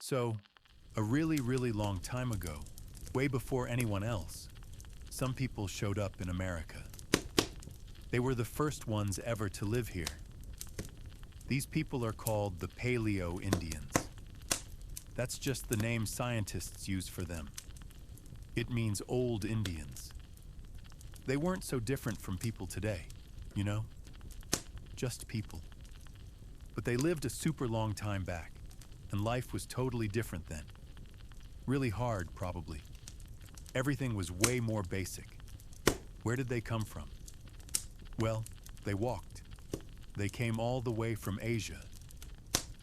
So, a really, really long time ago, way before anyone else, some people showed up in America. They were the first ones ever to live here. These people are called the Paleo Indians. That's just the name scientists use for them. It means old Indians. They weren't so different from people today, you know? Just people. But they lived a super long time back, and life was totally different then. Really hard, probably. Everything was way more basic. Where did they come from? Well, they walked. They came all the way from Asia.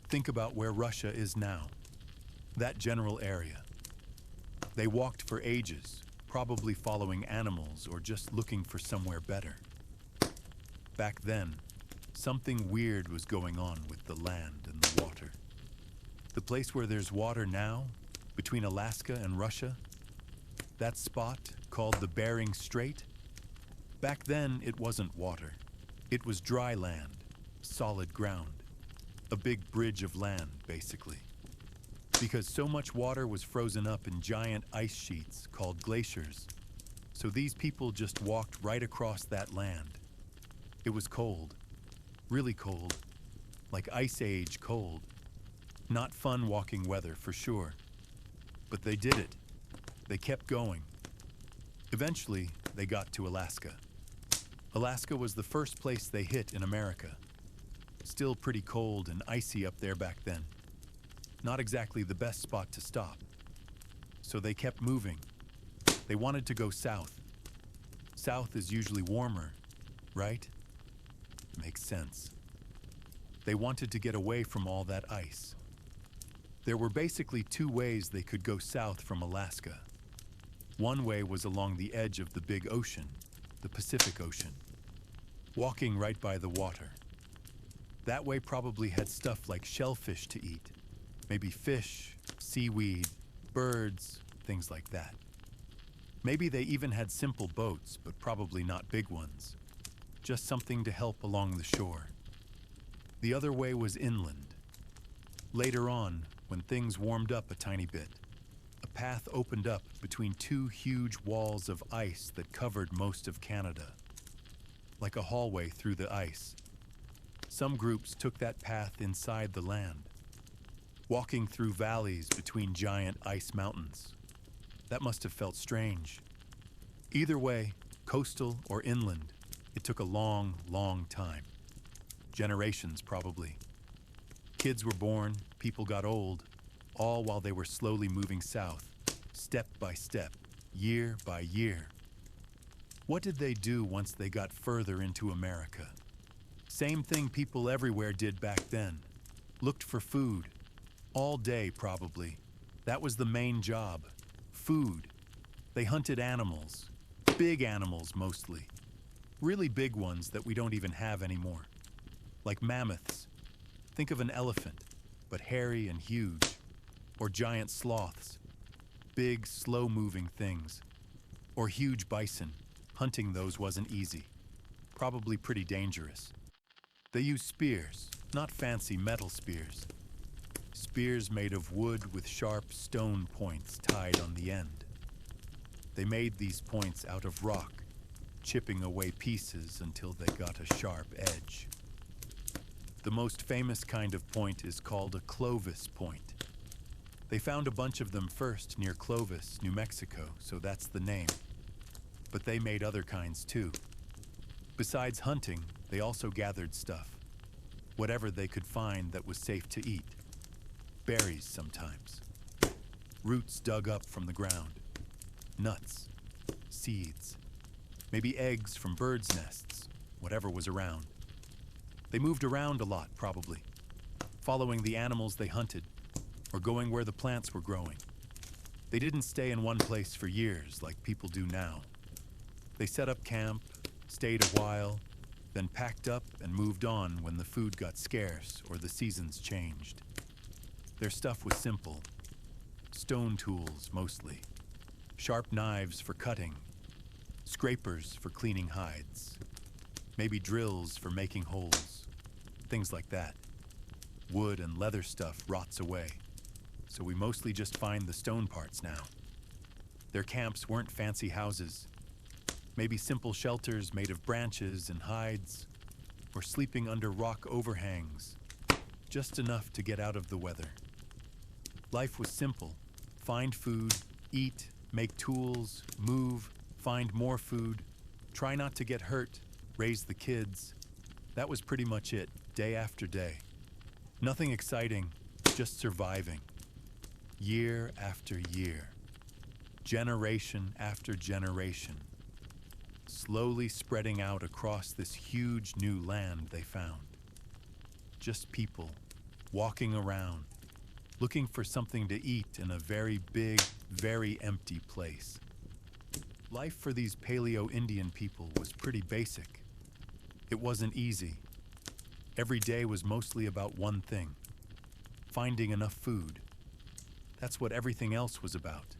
Think about where Russia is now. That general area. They walked for ages, probably following animals or just looking for somewhere better. Back then, something weird was going on with the land and the water. The place where there's water now, between Alaska and Russia, that spot called the Bering Strait, back then it wasn't water. It was dry land, solid ground, a big bridge of land, basically. Because so much water was frozen up in giant ice sheets called glaciers, so these people just walked right across that land. It was cold, really cold, like Ice Age cold. Not fun walking weather, for sure. But they did it. They kept going. Eventually, they got to Alaska. Alaska was the first place they hit in America. Still pretty cold and icy up there back then. Not exactly the best spot to stop. So they kept moving. They wanted to go south. South is usually warmer, right? Makes sense. They wanted to get away from all that ice. There were basically two ways they could go south from Alaska. One way was along the edge of the big ocean, the Pacific Ocean, walking right by the water. That way probably had stuff like shellfish to eat, maybe fish, seaweed, birds, things like that. Maybe they even had simple boats, but probably not big ones. Just something to help along the shore. The other way was inland. Later on, when things warmed up a tiny bit, a path opened up between two huge walls of ice that covered most of Canada. Like a hallway through the ice. Some groups took that path inside the land, walking through valleys between giant ice mountains. That must have felt strange. Either way, coastal or inland, it took a long, long time. Generations, probably. Kids were born, people got old, all while they were slowly moving south, step by step, year by year. What did they do once they got further into America? Same thing people everywhere did back then. Looked for food. All day, probably. That was the main job. Food. They hunted animals. Big animals, mostly. Really big ones that we don't even have anymore. Like mammoths. Think of an elephant, but hairy and huge. Or giant sloths. Big, slow-moving things. Or huge bison. Hunting those wasn't easy. Probably pretty dangerous. They used spears, not fancy metal spears. Spears made of wood with sharp stone points tied on the end. They made these points out of rock, chipping away pieces until they got a sharp edge. The most famous kind of point is called a Clovis point. They found a bunch of them first near Clovis, New Mexico, so that's the name. But they made other kinds too. Besides hunting, they also gathered stuff. Whatever they could find that was safe to eat. Berries sometimes. Roots dug up from the ground. Nuts. Seeds. Maybe eggs from birds' nests. Whatever was around. They moved around a lot, probably. Following the animals they hunted, or going where the plants were growing. They didn't stay in one place for years like people do now. They set up camp, stayed a while, then packed up and moved on when the food got scarce or the seasons changed. Their stuff was simple. Stone tools, mostly. Sharp knives for cutting. Scrapers for cleaning hides. Maybe drills for making holes. Things like that. Wood and leather stuff rots away. so we mostly just find the stone parts now. Their camps weren't fancy houses. Maybe simple shelters made of branches and hides, or sleeping under rock overhangs, just enough to get out of the weather. Life was simple. Find food, eat, make tools, move, find more food, try not to get hurt, raise the kids. That was pretty much it, day after day. Nothing exciting, just surviving. Year after year. Generation after generation. Slowly spreading out across this huge new land they found. Just people, walking around, looking for something to eat in a very big, very empty place. Life for these Paleo-Indian people was pretty basic. It wasn't easy. Every day was mostly about one thing: finding enough food. That's what everything else was about.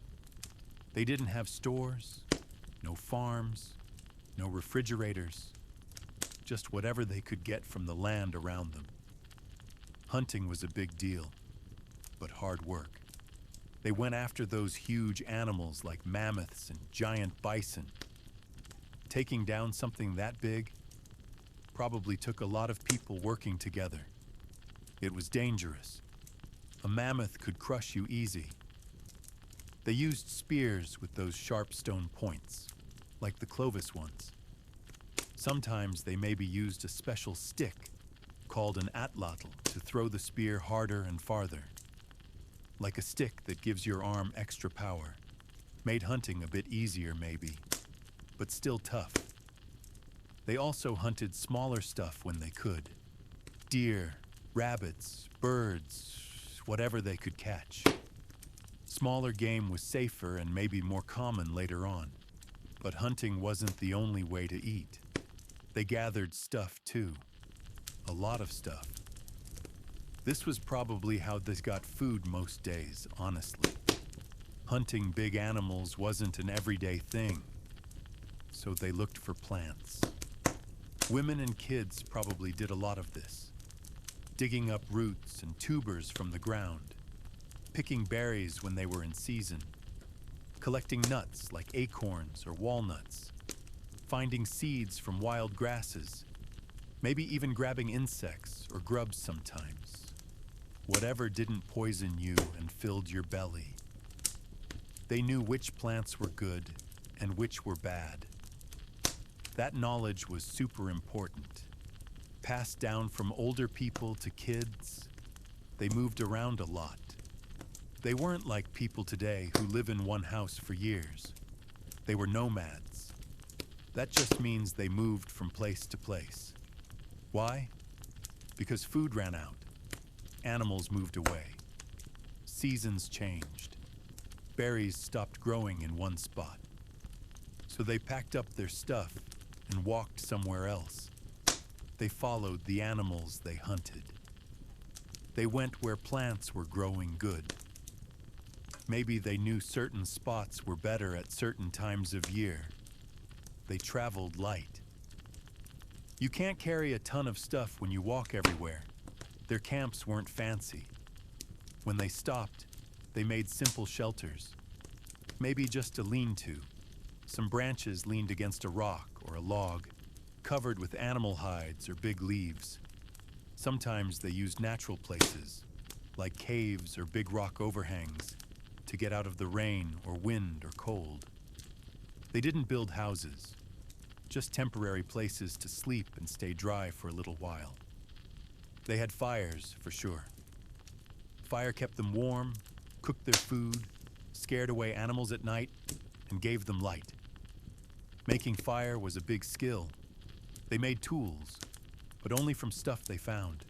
They didn't have stores, no farms, no refrigerators, just whatever they could get from the land around them. Hunting was a big deal, but hard work. They went after those huge animals like mammoths and giant bison. Taking down something that big probably took a lot of people working together. It was dangerous. A mammoth could crush you easy. They used spears with those sharp stone points, like the Clovis ones. Sometimes they maybe used a special stick called an atlatl to throw the spear harder and farther. Like a stick that gives your arm extra power. Made hunting a bit easier maybe, but still tough. They also hunted smaller stuff when they could. Deer, rabbits, birds, whatever they could catch. Smaller game was safer and maybe more common later on. But hunting wasn't the only way to eat. They gathered stuff too. A lot of stuff. This was probably how they got food most days, honestly. Hunting big animals wasn't an everyday thing, so they looked for plants. Women and kids probably did a lot of this, digging up roots and tubers from the ground, picking berries when they were in season, collecting nuts like acorns or walnuts, finding seeds from wild grasses, maybe even grabbing insects or grubs sometimes. Whatever didn't poison you and filled your belly. They knew which plants were good and which were bad. That knowledge was super important. Passed down from older people to kids. They moved around a lot. They weren't like people today who live in one house for years. They were nomads. That just means they moved from place to place. Why? Because food ran out. Animals moved away. Seasons changed. Berries stopped growing in one spot. So they packed up their stuff and walked somewhere else. They followed the animals they hunted. They went where plants were growing good. Maybe they knew certain spots were better at certain times of year. They traveled light. You can't carry a ton of stuff when you walk everywhere. Their camps weren't fancy. When they stopped, they made simple shelters. Maybe just a lean-to. Some branches leaned against a rock or a log, covered with animal hides or big leaves. Sometimes they used natural places, like caves or big rock overhangs, to get out of the rain or wind or cold. They didn't build houses, just temporary places to sleep and stay dry for a little while. They had fires, for sure. Fire kept them warm, cooked their food, scared away animals at night, and gave them light. Making fire was a big skill. They made tools, but only from stuff they found,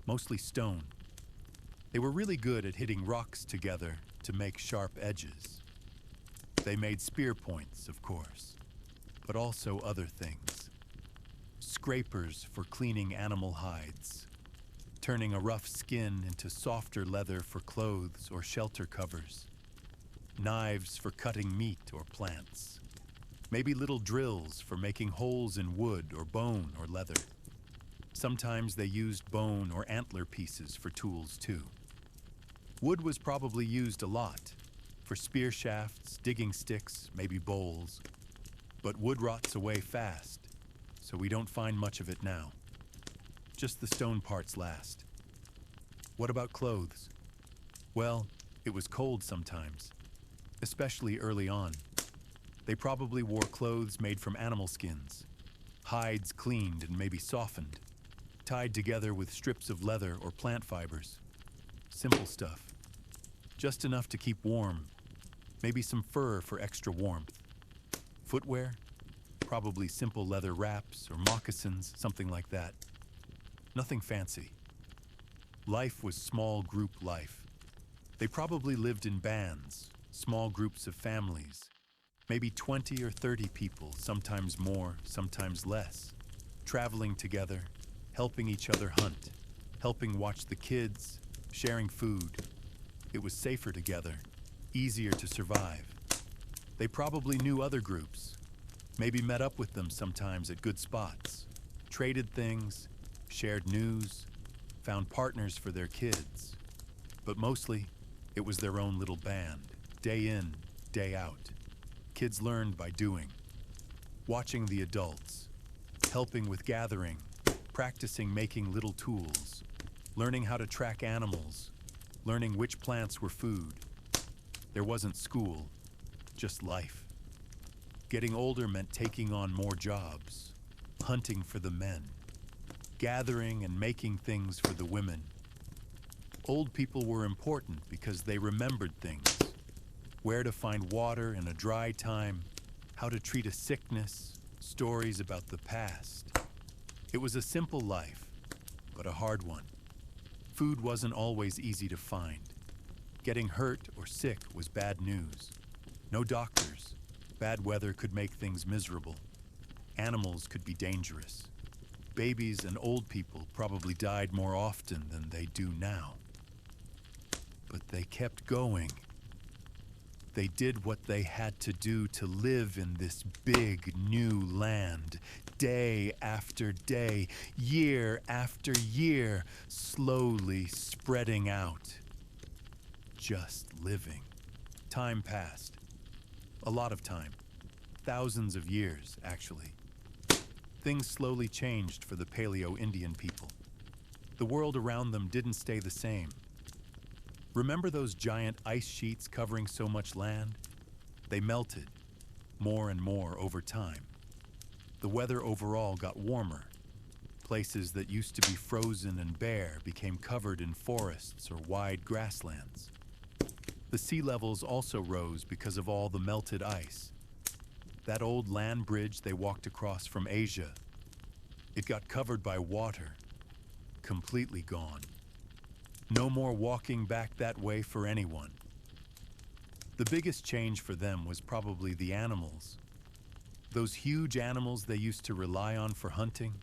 mostly stone. They were really good at hitting rocks together to make sharp edges. They made spear points, of course, but also other things. Scrapers for cleaning animal hides, turning a rough skin into softer leather for clothes or shelter covers. Knives for cutting meat or plants. Maybe little drills for making holes in wood or bone or leather. Sometimes they used bone or antler pieces for tools too. Wood was probably used a lot, for spear shafts, digging sticks, maybe bowls. But wood rots away fast, so we don't find much of it now. Just the stone parts last. What about clothes? Well, it was cold sometimes, especially early on. They probably wore clothes made from animal skins, hides cleaned and maybe softened, tied together with strips of leather or plant fibers. Simple stuff. Just enough to keep warm, maybe some fur for extra warmth. Footwear? Probably simple leather wraps or moccasins, something like that. Nothing fancy. Life was small group life. They probably lived in bands, small groups of families, maybe 20 or 30 people, sometimes more, sometimes less, traveling together, helping each other hunt, helping watch the kids, sharing food. It was safer together, easier to survive. They probably knew other groups, maybe met up with them sometimes at good spots, traded things, shared news, found partners for their kids. But mostly, it was their own little band, day in, day out. Kids learned by doing, watching the adults, helping with gathering, practicing making little tools, learning how to track animals, learning which plants were food. There wasn't school, just life. Getting older meant taking on more jobs, hunting for the men, gathering and making things for the women. Old people were important because they remembered things, where to find water in a dry time, how to treat a sickness, stories about the past. It was a simple life, but a hard one. Food wasn't always easy to find. Getting hurt or sick was bad news. No doctors. Bad weather could make things miserable. Animals could be dangerous. Babies and old people probably died more often than they do now. But they kept going. They did what they had to do to live in this big new land, day after day, year after year, slowly spreading out. Just living. Time passed. A lot of time. Thousands of years, actually. Things slowly changed for the Paleo-Indian people. The world around them didn't stay the same. Remember those giant ice sheets covering so much land? They melted, more and more over time. The weather overall got warmer. Places that used to be frozen and bare became covered in forests or wide grasslands. The sea levels also rose because of all the melted ice. That old land bridge they walked across from Asia, it got covered by water, completely gone. No more walking back that way for anyone. The biggest change for them was probably the animals. Those huge animals they used to rely on for hunting,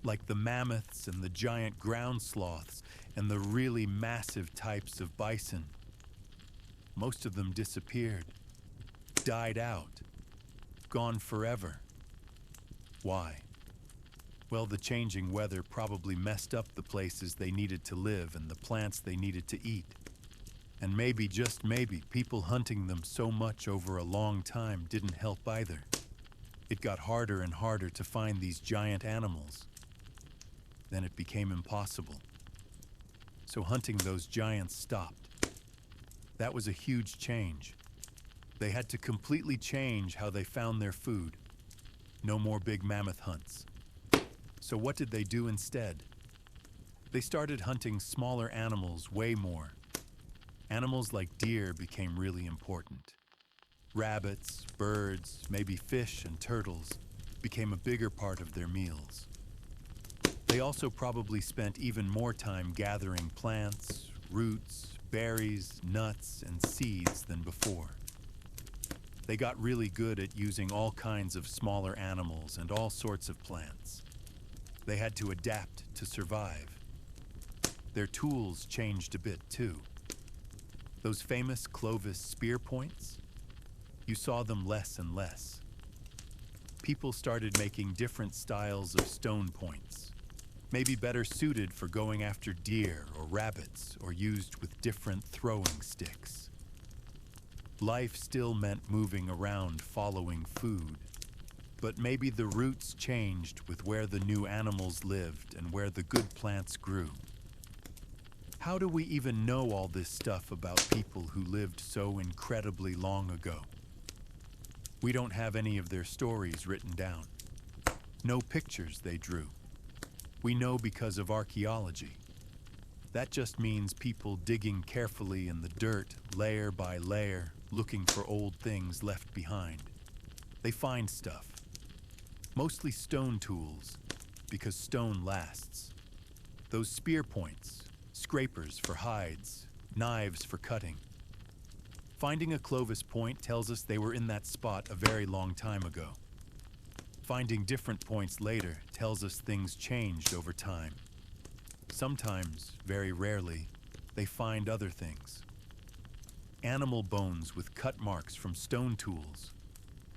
like the mammoths and the giant ground sloths and the really massive types of bison. Most of them disappeared, died out, gone forever. Why? Well, the changing weather probably messed up the places they needed to live and the plants they needed to eat. And maybe, just maybe, people hunting them so much over a long time didn't help either. It got harder and harder to find these giant animals. Then it became impossible. So hunting those giants stopped. That was a huge change. They had to completely change how they found their food. No more big mammoth hunts. So what did they do instead? They started hunting smaller animals way more. Animals like deer became really important. Rabbits, birds, maybe fish and turtles became a bigger part of their meals. They also probably spent even more time gathering plants, roots, berries, nuts, and seeds than before. They got really good at using all kinds of smaller animals and all sorts of plants. They had to adapt to survive. Their tools changed a bit too. Those famous Clovis spear points, you saw them less and less. People started making different styles of stone points. maybe better suited for going after deer or rabbits, or used with different throwing sticks. Life still meant moving around following food, but maybe the routes changed with where the new animals lived and where the good plants grew. How do we even know all this stuff about people who lived so incredibly long ago? We don't have any of their stories written down. No pictures they drew. We know because of archaeology. That just means people digging carefully in the dirt, layer by layer, looking for old things left behind. They find stuff. Mostly stone tools, because stone lasts. Those spear points, scrapers for hides, knives for cutting. Finding a Clovis point tells us they were in that spot a very long time ago. Finding different points later tells us things changed over time. Sometimes, very rarely, they find other things. Animal bones with cut marks from stone tools.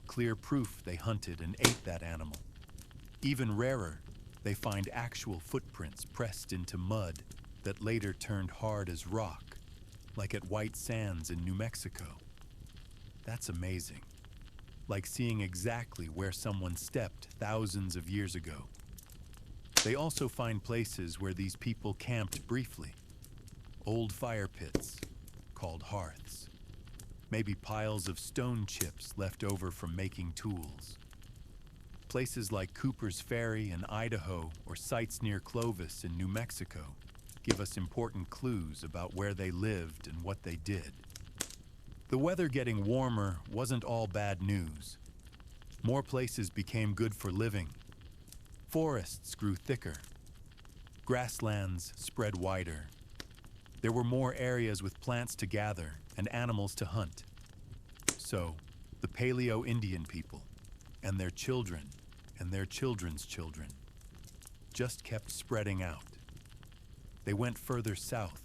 Clear proof they hunted and ate that animal. Even rarer, they find actual footprints pressed into mud that later turned hard as rock, like at White Sands in New Mexico. That's amazing. Like seeing exactly where someone stepped thousands of years ago. They also find places where these people camped briefly. Old fire pits, called hearths. Maybe piles of stone chips left over from making tools. Places like Cooper's Ferry in Idaho or sites near Clovis in New Mexico give us important clues about where they lived and what they did. The weather getting warmer wasn't all bad news. More places became good for living. Forests grew thicker. Grasslands spread wider. There were more areas with plants to gather and animals to hunt. So, the Paleo-Indian people and their children and their children's children just kept spreading out. They went further south,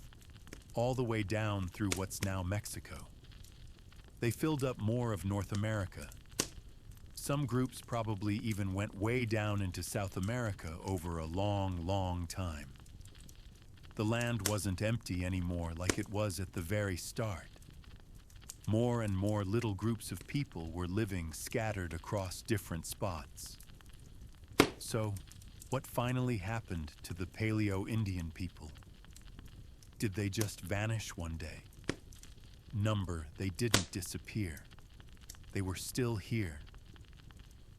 all the way down through what's now Mexico. They filled up more of North America. Some groups probably even went way down into South America over a long, long time. The land wasn't empty anymore like it was at the very start. More and more little groups of people were living scattered across different spots. So, what finally happened to the Paleo-Indian people? Did they just vanish one day? They didn't disappear. They were still here.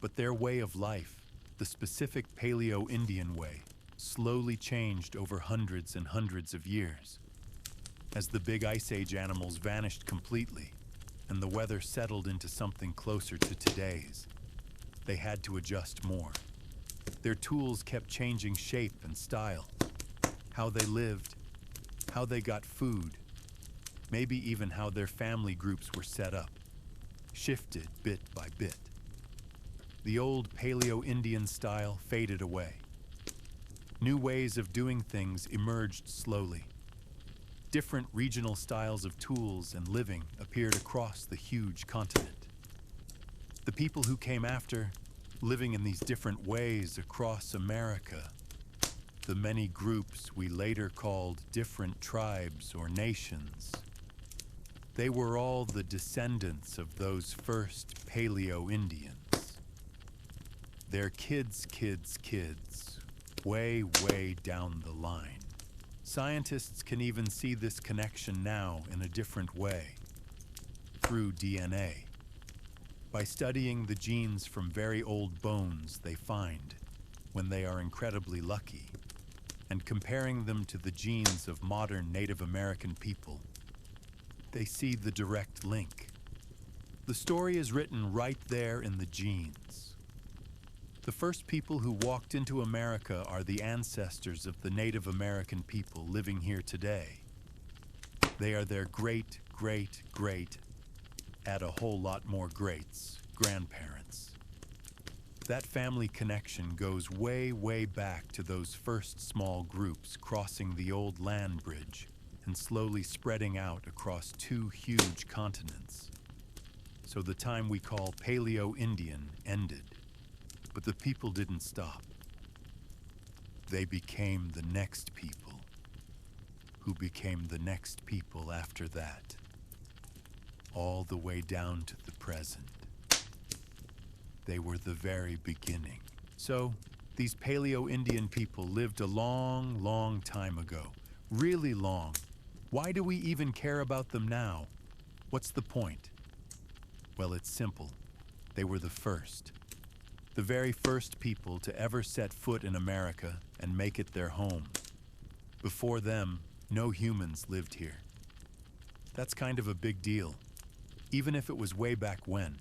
But their way of life, the specific Paleo-Indian way, slowly changed over hundreds and hundreds of years. As the big Ice Age animals vanished completely, and the weather settled into something closer to today's, they had to adjust more. Their tools kept changing shape and style. How they lived, how they got food, maybe even how their family groups were set up, shifted bit by bit. The old Paleo-Indian style faded away. New ways of doing things emerged slowly. Different regional styles of tools and living appeared across the huge continent. The people who came after, living in these different ways across America, the many groups we later called different tribes or nations, they were all the descendants of those first Paleo-Indians. Their kids' kids' kids, way, way down the line. Scientists can even see this connection now in a different way, through DNA. By studying the genes from very old bones they find, when they are incredibly lucky, and comparing them to the genes of modern Native American people, they see the direct link. The story is written right there in the genes. The first people who walked into America are the ancestors of the Native American people living here today. They are their great, great, great, add a whole lot more greats, grandparents. That family connection goes way, way back to those first small groups crossing the old land bridge and slowly spreading out across two huge continents. So the time we call Paleo-Indian ended, but the people didn't stop. They became the next people, who became the next people after that, all the way down to the present. They were the very beginning. So, these Paleo-Indian people lived a long, long time ago. Really long. Why do we even care about them now? What's the point? Well, it's simple. They were the first. The very first people to ever set foot in America and make it their home. Before them, no humans lived here. That's kind of a big deal, even if it was way back when.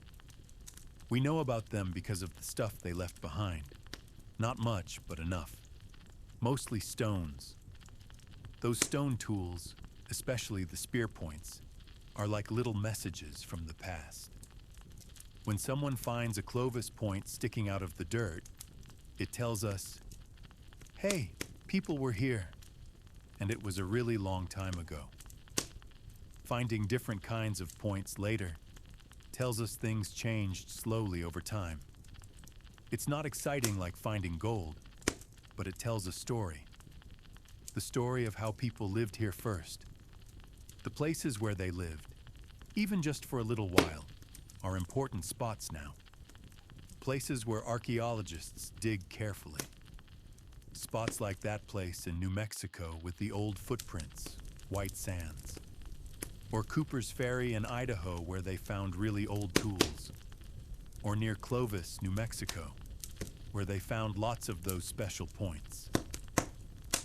We know about them because of the stuff they left behind. Not much, but enough. Mostly stones. Those stone tools, especially the spear points, are like little messages from the past. When someone finds a Clovis point sticking out of the dirt, it tells us, hey, people were here, and it was a really long time ago. Finding different kinds of points later tells us things changed slowly over time. It's not exciting like finding gold, but it tells a story. The story of how people lived here first. The places where they lived, even just for a little while, are important spots now. Places where archaeologists dig carefully. Spots like that place in New Mexico with the old footprints, white sands. Or Cooper's Ferry in Idaho where they found really old tools. Or near Clovis, New Mexico, where they found lots of those special points.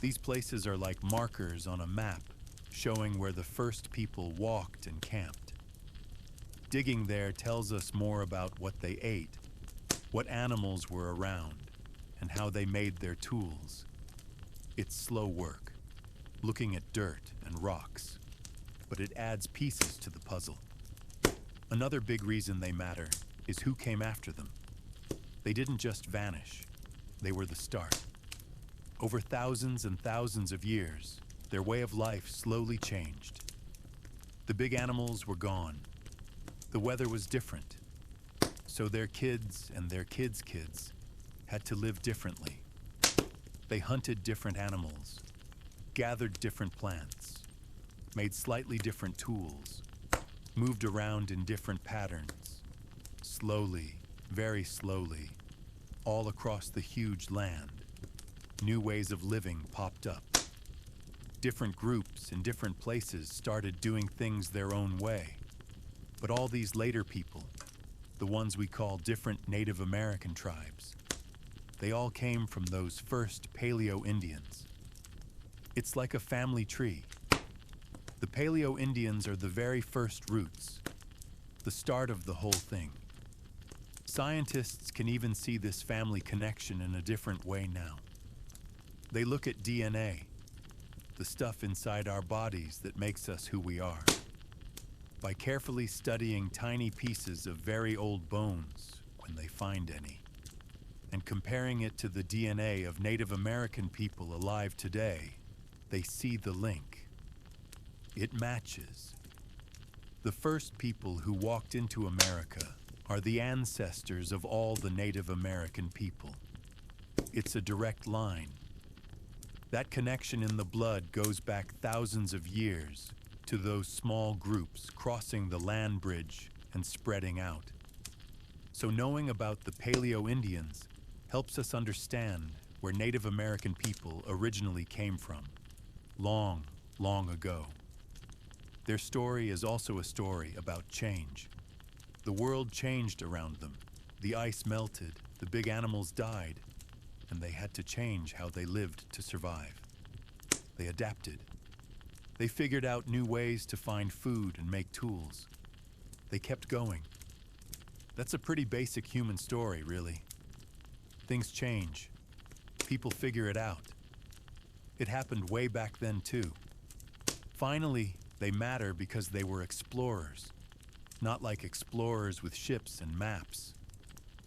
These places are like markers on a map showing where the first people walked and camped. Digging there tells us more about what they ate, what animals were around, and how they made their tools. It's slow work, looking at dirt and rocks, but it adds pieces to the puzzle. Another big reason they matter is who came after them. They didn't just vanish, they were the start. Over thousands and thousands of years, their way of life slowly changed. The big animals were gone. The weather was different. So their kids and their kids' kids had to live differently. They hunted different animals, gathered different plants, made slightly different tools, moved around in different patterns, slowly, very slowly, all across the huge land. New ways of living popped up. Different groups in different places started doing things their own way. But all these later people, the ones we call different Native American tribes, they all came from those first Paleo-Indians. It's like a family tree. The Paleo-Indians are the very first roots, the start of the whole thing. Scientists can even see this family connection in a different way now. They look at DNA, the stuff inside our bodies that makes us who we are. By carefully studying tiny pieces of very old bones, when they find any, and comparing it to the DNA of Native American people alive today, they see the link. It matches. The first people who walked into America are the ancestors of all the Native American people. It's a direct line. That connection in the blood goes back thousands of years to those small groups crossing the land bridge and spreading out. So knowing about the Paleo-Indians helps us understand where Native American people originally came from, long, long ago. Their story is also a story about change. The world changed around them. The ice melted, the big animals died, and they had to change how they lived to survive. They adapted. They figured out new ways to find food and make tools. They kept going. That's a pretty basic human story, really. Things change. People figure it out. It happened way back then, too. Finally, they matter because they were explorers. Not like explorers with ships and maps,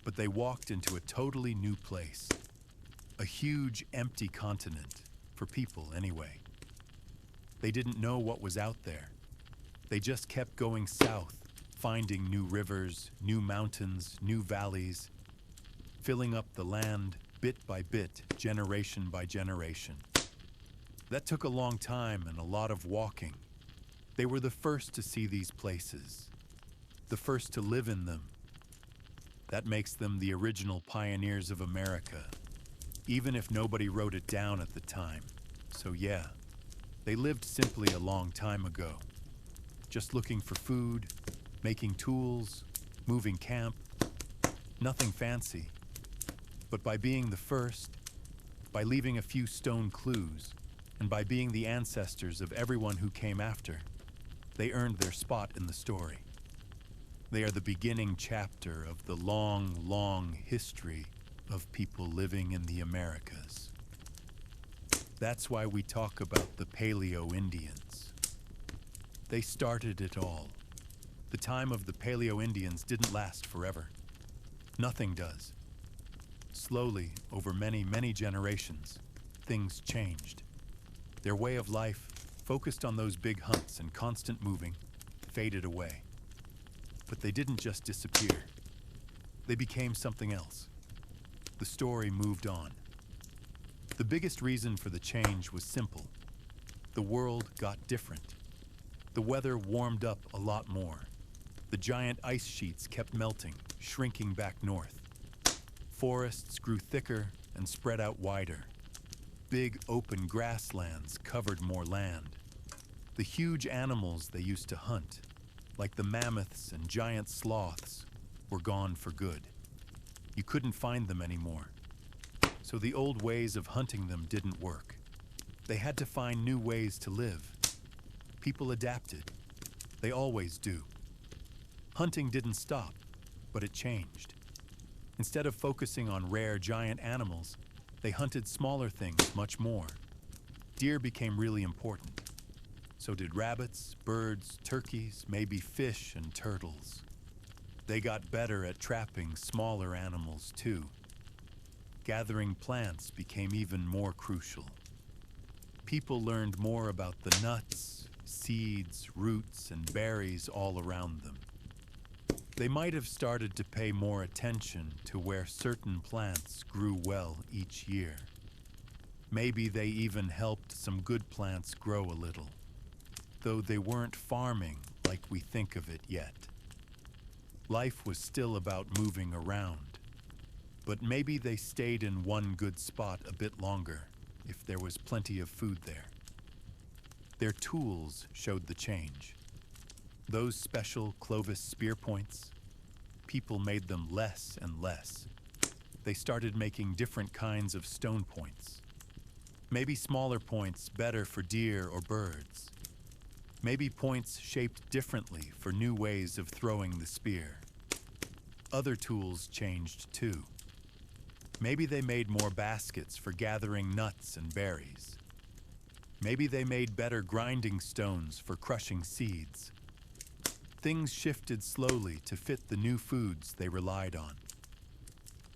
but they walked into a totally new place. A huge, empty continent, for people anyway. They didn't know what was out there. They just kept going south, finding new rivers, new mountains, new valleys, filling up the land, bit by bit, generation by generation. That took a long time and a lot of walking. They were the first to see these places, the first to live in them. That makes them the original pioneers of America, even if nobody wrote it down at the time. So yeah, they lived simply a long time ago, just looking for food, making tools, moving camp, nothing fancy. But by being the first, by leaving a few stone clues, and by being the ancestors of everyone who came after, they earned their spot in the story. They are the beginning chapter of the long, long history of people living in the Americas. That's why we talk about the Paleo-Indians. They started it all. The time of the Paleo-Indians didn't last forever. Nothing does. Slowly, over many, many generations, things changed. Their way of life, focused on those big hunts and constant moving, faded away. But they didn't just disappear. They became something else. The story moved on. The biggest reason for the change was simple. The world got different. The weather warmed up a lot more. The giant ice sheets kept melting, shrinking back north. Forests grew thicker and spread out wider. Big open grasslands covered more land. The huge animals they used to hunt, like the mammoths and giant sloths, were gone for good. You couldn't find them anymore. So the old ways of hunting them didn't work. They had to find new ways to live. People adapted. They always do. Hunting didn't stop, but it changed. Instead of focusing on rare giant animals, they hunted smaller things much more. Deer became really important. So did rabbits, birds, turkeys, maybe fish and turtles. They got better at trapping smaller animals too. Gathering plants became even more crucial. People learned more about the nuts, seeds, roots, and berries all around them. They might have started to pay more attention to where certain plants grew well each year. Maybe they even helped some good plants grow a little, though they weren't farming like we think of it yet. Life was still about moving around, but maybe they stayed in one good spot a bit longer if there was plenty of food there. Their tools showed the change. Those special Clovis spear points, people made them less and less. They started making different kinds of stone points. Maybe smaller points better for deer or birds. Maybe points shaped differently for new ways of throwing the spear. Other tools changed too. Maybe they made more baskets for gathering nuts and berries. Maybe they made better grinding stones for crushing seeds. Things shifted slowly to fit the new foods they relied on.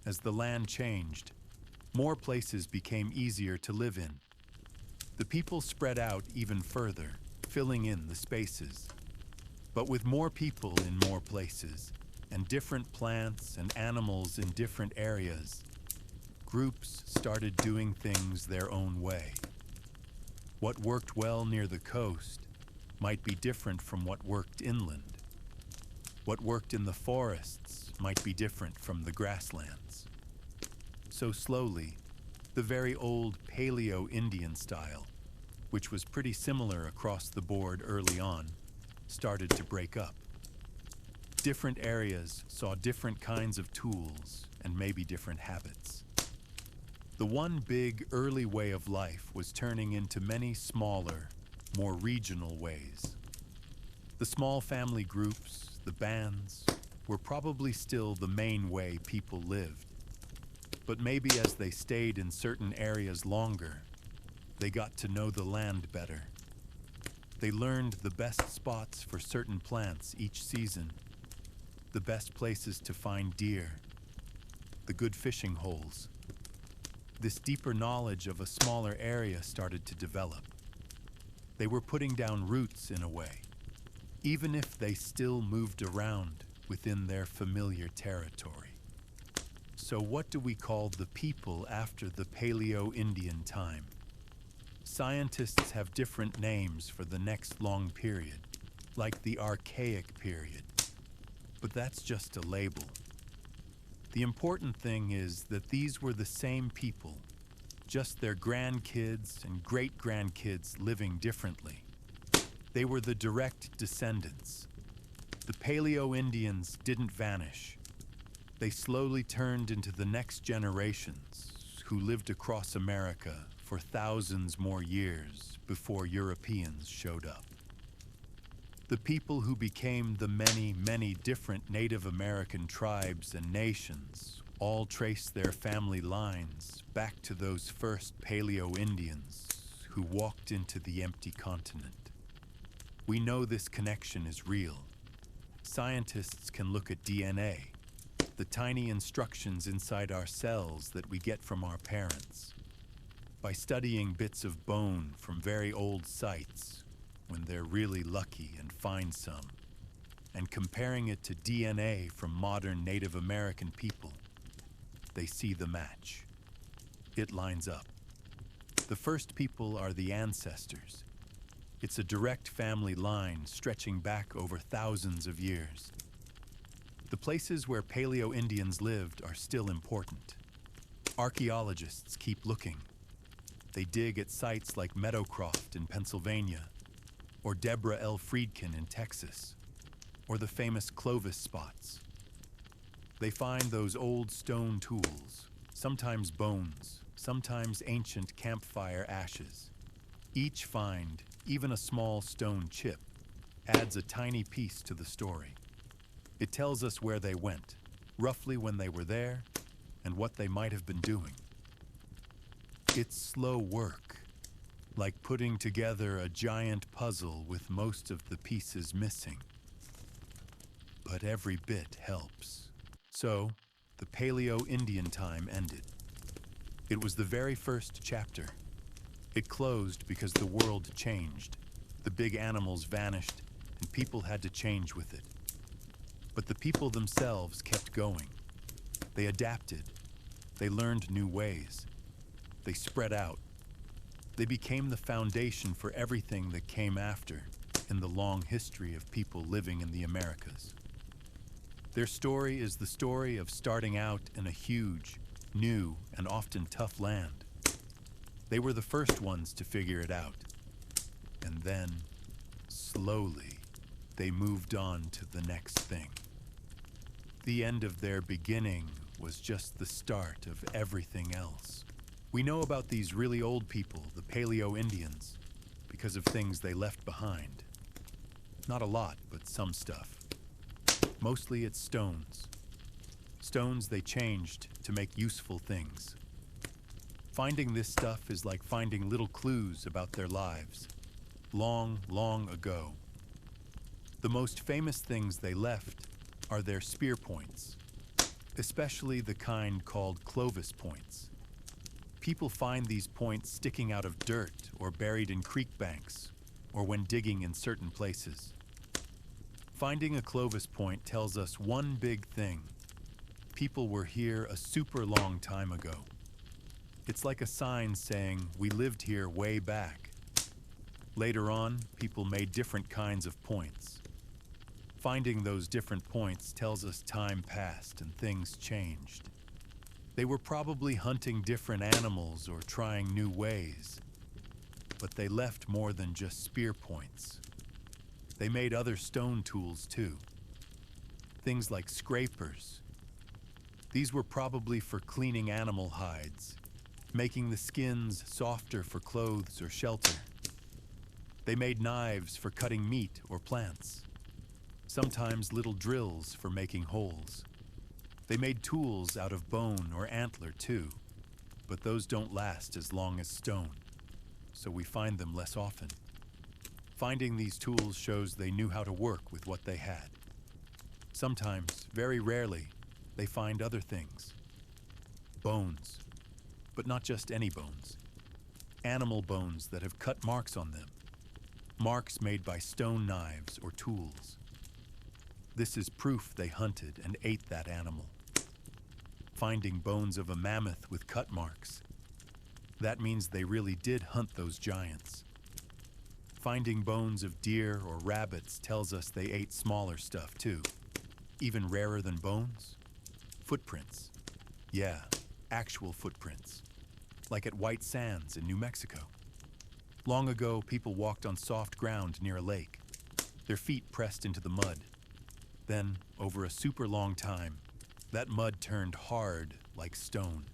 As the land changed, more places became easier to live in. The people spread out even further, filling in the spaces. But with more people in more places, and different plants and animals in different areas, groups started doing things their own way. What worked well near the coast might be different from what worked inland. What worked in the forests might be different from the grasslands. So slowly, the very old Paleo-Indian style, which was pretty similar across the board early on, started to break up. Different areas saw different kinds of tools and maybe different habits. The one big early way of life was turning into many smaller, more regional ways. The small family groups, the bands, were probably still the main way people lived. But maybe as they stayed in certain areas longer, they got to know the land better. They learned the best spots for certain plants each season, the best places to find deer, the good fishing holes. This deeper knowledge of a smaller area started to develop. They were putting down roots in a way, even if they still moved around within their familiar territory. So what do we call the people after the Paleo-Indian time? Scientists have different names for the next long period, like the Archaic period. But that's just a label. The important thing is that these were the same people, just their grandkids and great-grandkids living differently. They were the direct descendants. The Paleo-Indians didn't vanish. They slowly turned into the next generations who lived across America for thousands more years before Europeans showed up. The people who became the many, many different Native American tribes and nations all trace their family lines back to those first Paleo-Indians who walked into the empty continent. We know this connection is real. Scientists can look at DNA, the tiny instructions inside our cells that we get from our parents. By studying bits of bone from very old sites, when they're really lucky and find some, and comparing it to DNA from modern Native American people, they see the match. It lines up. The first people are the ancestors. It's a direct family line stretching back over thousands of years. The places where Paleo-Indians lived are still important. Archaeologists keep looking. They dig at sites like Meadowcroft in Pennsylvania, or Deborah L. Friedkin in Texas, or the famous Clovis spots. They find those old stone tools, sometimes bones, sometimes ancient campfire ashes. Each find, even a small stone chip, adds a tiny piece to the story. It tells us where they went, roughly when they were there, and what they might have been doing. It's slow work, like putting together a giant puzzle with most of the pieces missing. But every bit helps. So, the Paleo-Indian time ended. It was the very first chapter. It closed because the world changed. The big animals vanished, and people had to change with it. But the people themselves kept going. They adapted. They learned new ways. They spread out. They became the foundation for everything that came after in the long history of people living in the Americas. Their story is the story of starting out in a huge, new, and often tough land. They were the first ones to figure it out. And then, slowly, they moved on to the next thing. The end of their beginning was just the start of everything else. We know about these really old people, the Paleo-Indians, because of things they left behind. Not a lot, but some stuff. Mostly it's stones. Stones they changed to make useful things. Finding this stuff is like finding little clues about their lives, long, long ago. The most famous things they left are their spear points, especially the kind called Clovis points. People find these points sticking out of dirt or buried in creek banks, or when digging in certain places. Finding a Clovis point tells us one big thing. People were here a super long time ago. It's like a sign saying, we lived here way back. Later on, people made different kinds of points. Finding those different points tells us time passed and things changed. They were probably hunting different animals or trying new ways. But they left more than just spear points. They made other stone tools too. Things like scrapers. These were probably for cleaning animal hides, making the skins softer for clothes or shelter. They made knives for cutting meat or plants. Sometimes little drills for making holes. They made tools out of bone or antler too, but those don't last as long as stone, so we find them less often. Finding these tools shows they knew how to work with what they had. Sometimes, very rarely, they find other things. Bones, but not just any bones. Animal bones that have cut marks on them. Marks made by stone knives or tools. This is proof they hunted and ate that animal. finding bones of a mammoth with cut marks. That means they really did hunt those giants. Finding bones of deer or rabbits tells us they ate smaller stuff too. Even rarer than bones? Footprints. Yeah, actual footprints. Like at White Sands in New Mexico. Long ago, people walked on soft ground near a lake, their feet pressed into the mud. Then, over a super long time, that mud turned hard like stone.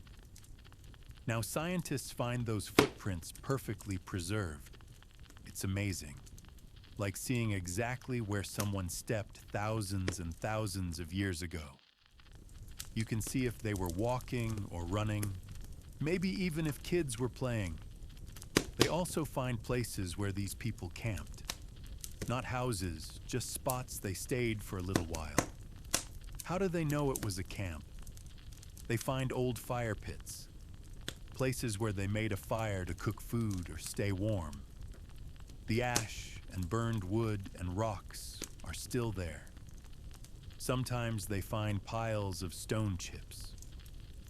Now scientists find those footprints perfectly preserved. It's amazing. Like seeing exactly where someone stepped thousands and thousands of years ago. You can see if they were walking or running, maybe even if kids were playing. They also find places where these people camped. Not houses, just spots they stayed for a little while. How do they know it was a camp? They find old fire pits, places where they made a fire to cook food or stay warm. The ash and burned wood and rocks are still there. Sometimes they find piles of stone chips.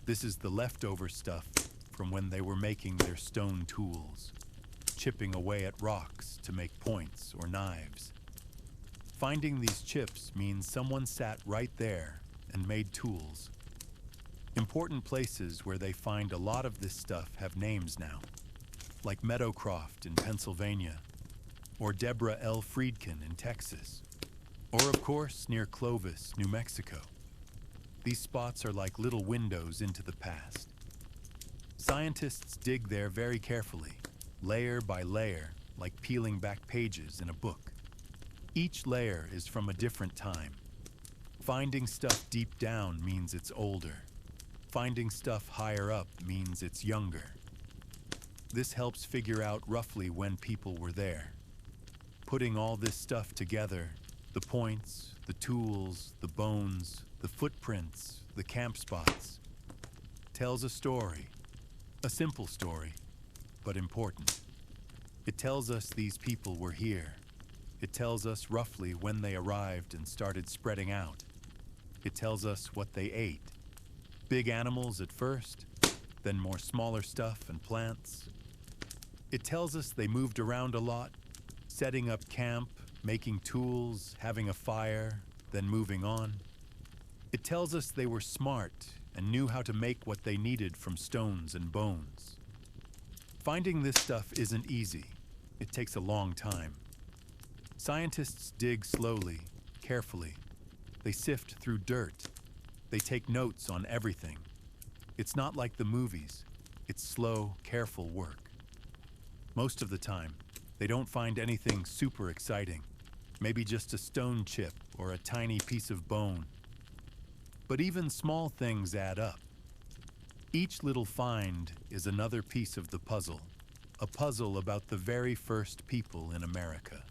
This is the leftover stuff from when they were making their stone tools, chipping away at rocks to make points or knives. Finding these chips means someone sat right there and made tools. Important places where they find a lot of this stuff have names now, like Meadowcroft in Pennsylvania, or Deborah L. Friedkin in Texas, or of course near Clovis, New Mexico. These spots are like little windows into the past. Scientists dig there very carefully, layer by layer, like peeling back pages in a book. Each layer is from a different time. Finding stuff deep down means it's older. Finding stuff higher up means it's younger. This helps figure out roughly when people were there. Putting all this stuff together, the points, the tools, the bones, the footprints, the camp spots, tells a story. A simple story, but important. It tells us these people were here. It tells us roughly when they arrived and started spreading out. It tells us what they ate. Big animals at first, then more smaller stuff and plants. It tells us they moved around a lot, setting up camp, making tools, having a fire, then moving on. It tells us they were smart and knew how to make what they needed from stones and bones. Finding this stuff isn't easy. It takes a long time. Scientists dig slowly, carefully. They sift through dirt. They take notes on everything. It's not like the movies. It's slow, careful work. Most of the time, they don't find anything super exciting. Maybe just a stone chip or a tiny piece of bone. But even small things add up. Each little find is another piece of the puzzle, a puzzle about the very first people in America.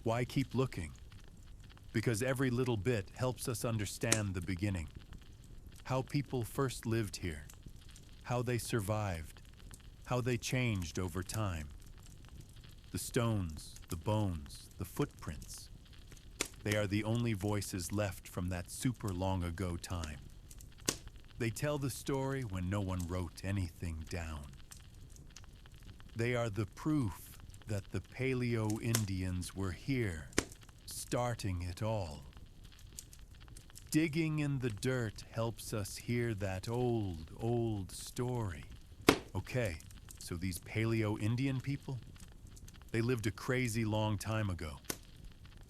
Why keep looking? Because every little bit helps us understand the beginning, how people first lived here, how they survived, how they changed over time. The stones, the bones, the footprints, they are the only voices left from that super long ago time. They tell the story when no one wrote anything down. They are the proof that the Paleo-Indians were here, starting it all. Digging in the dirt helps us hear that old story. Okay, so these Paleo-Indian people, they lived a crazy long time ago.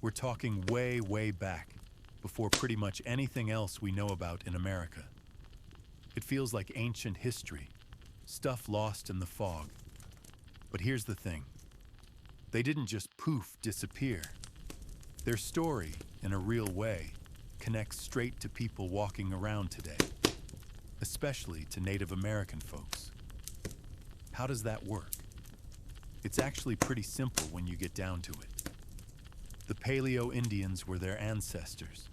We're talking way, way back, before pretty much anything else we know about in America. It feels like ancient history, stuff lost in the fog. But here's the thing. They didn't just poof disappear. Their story, in a real way, connects straight to people walking around today, especially to Native American folks. How does that work? It's actually pretty simple when you get down to it. The Paleo-Indians were their ancestors,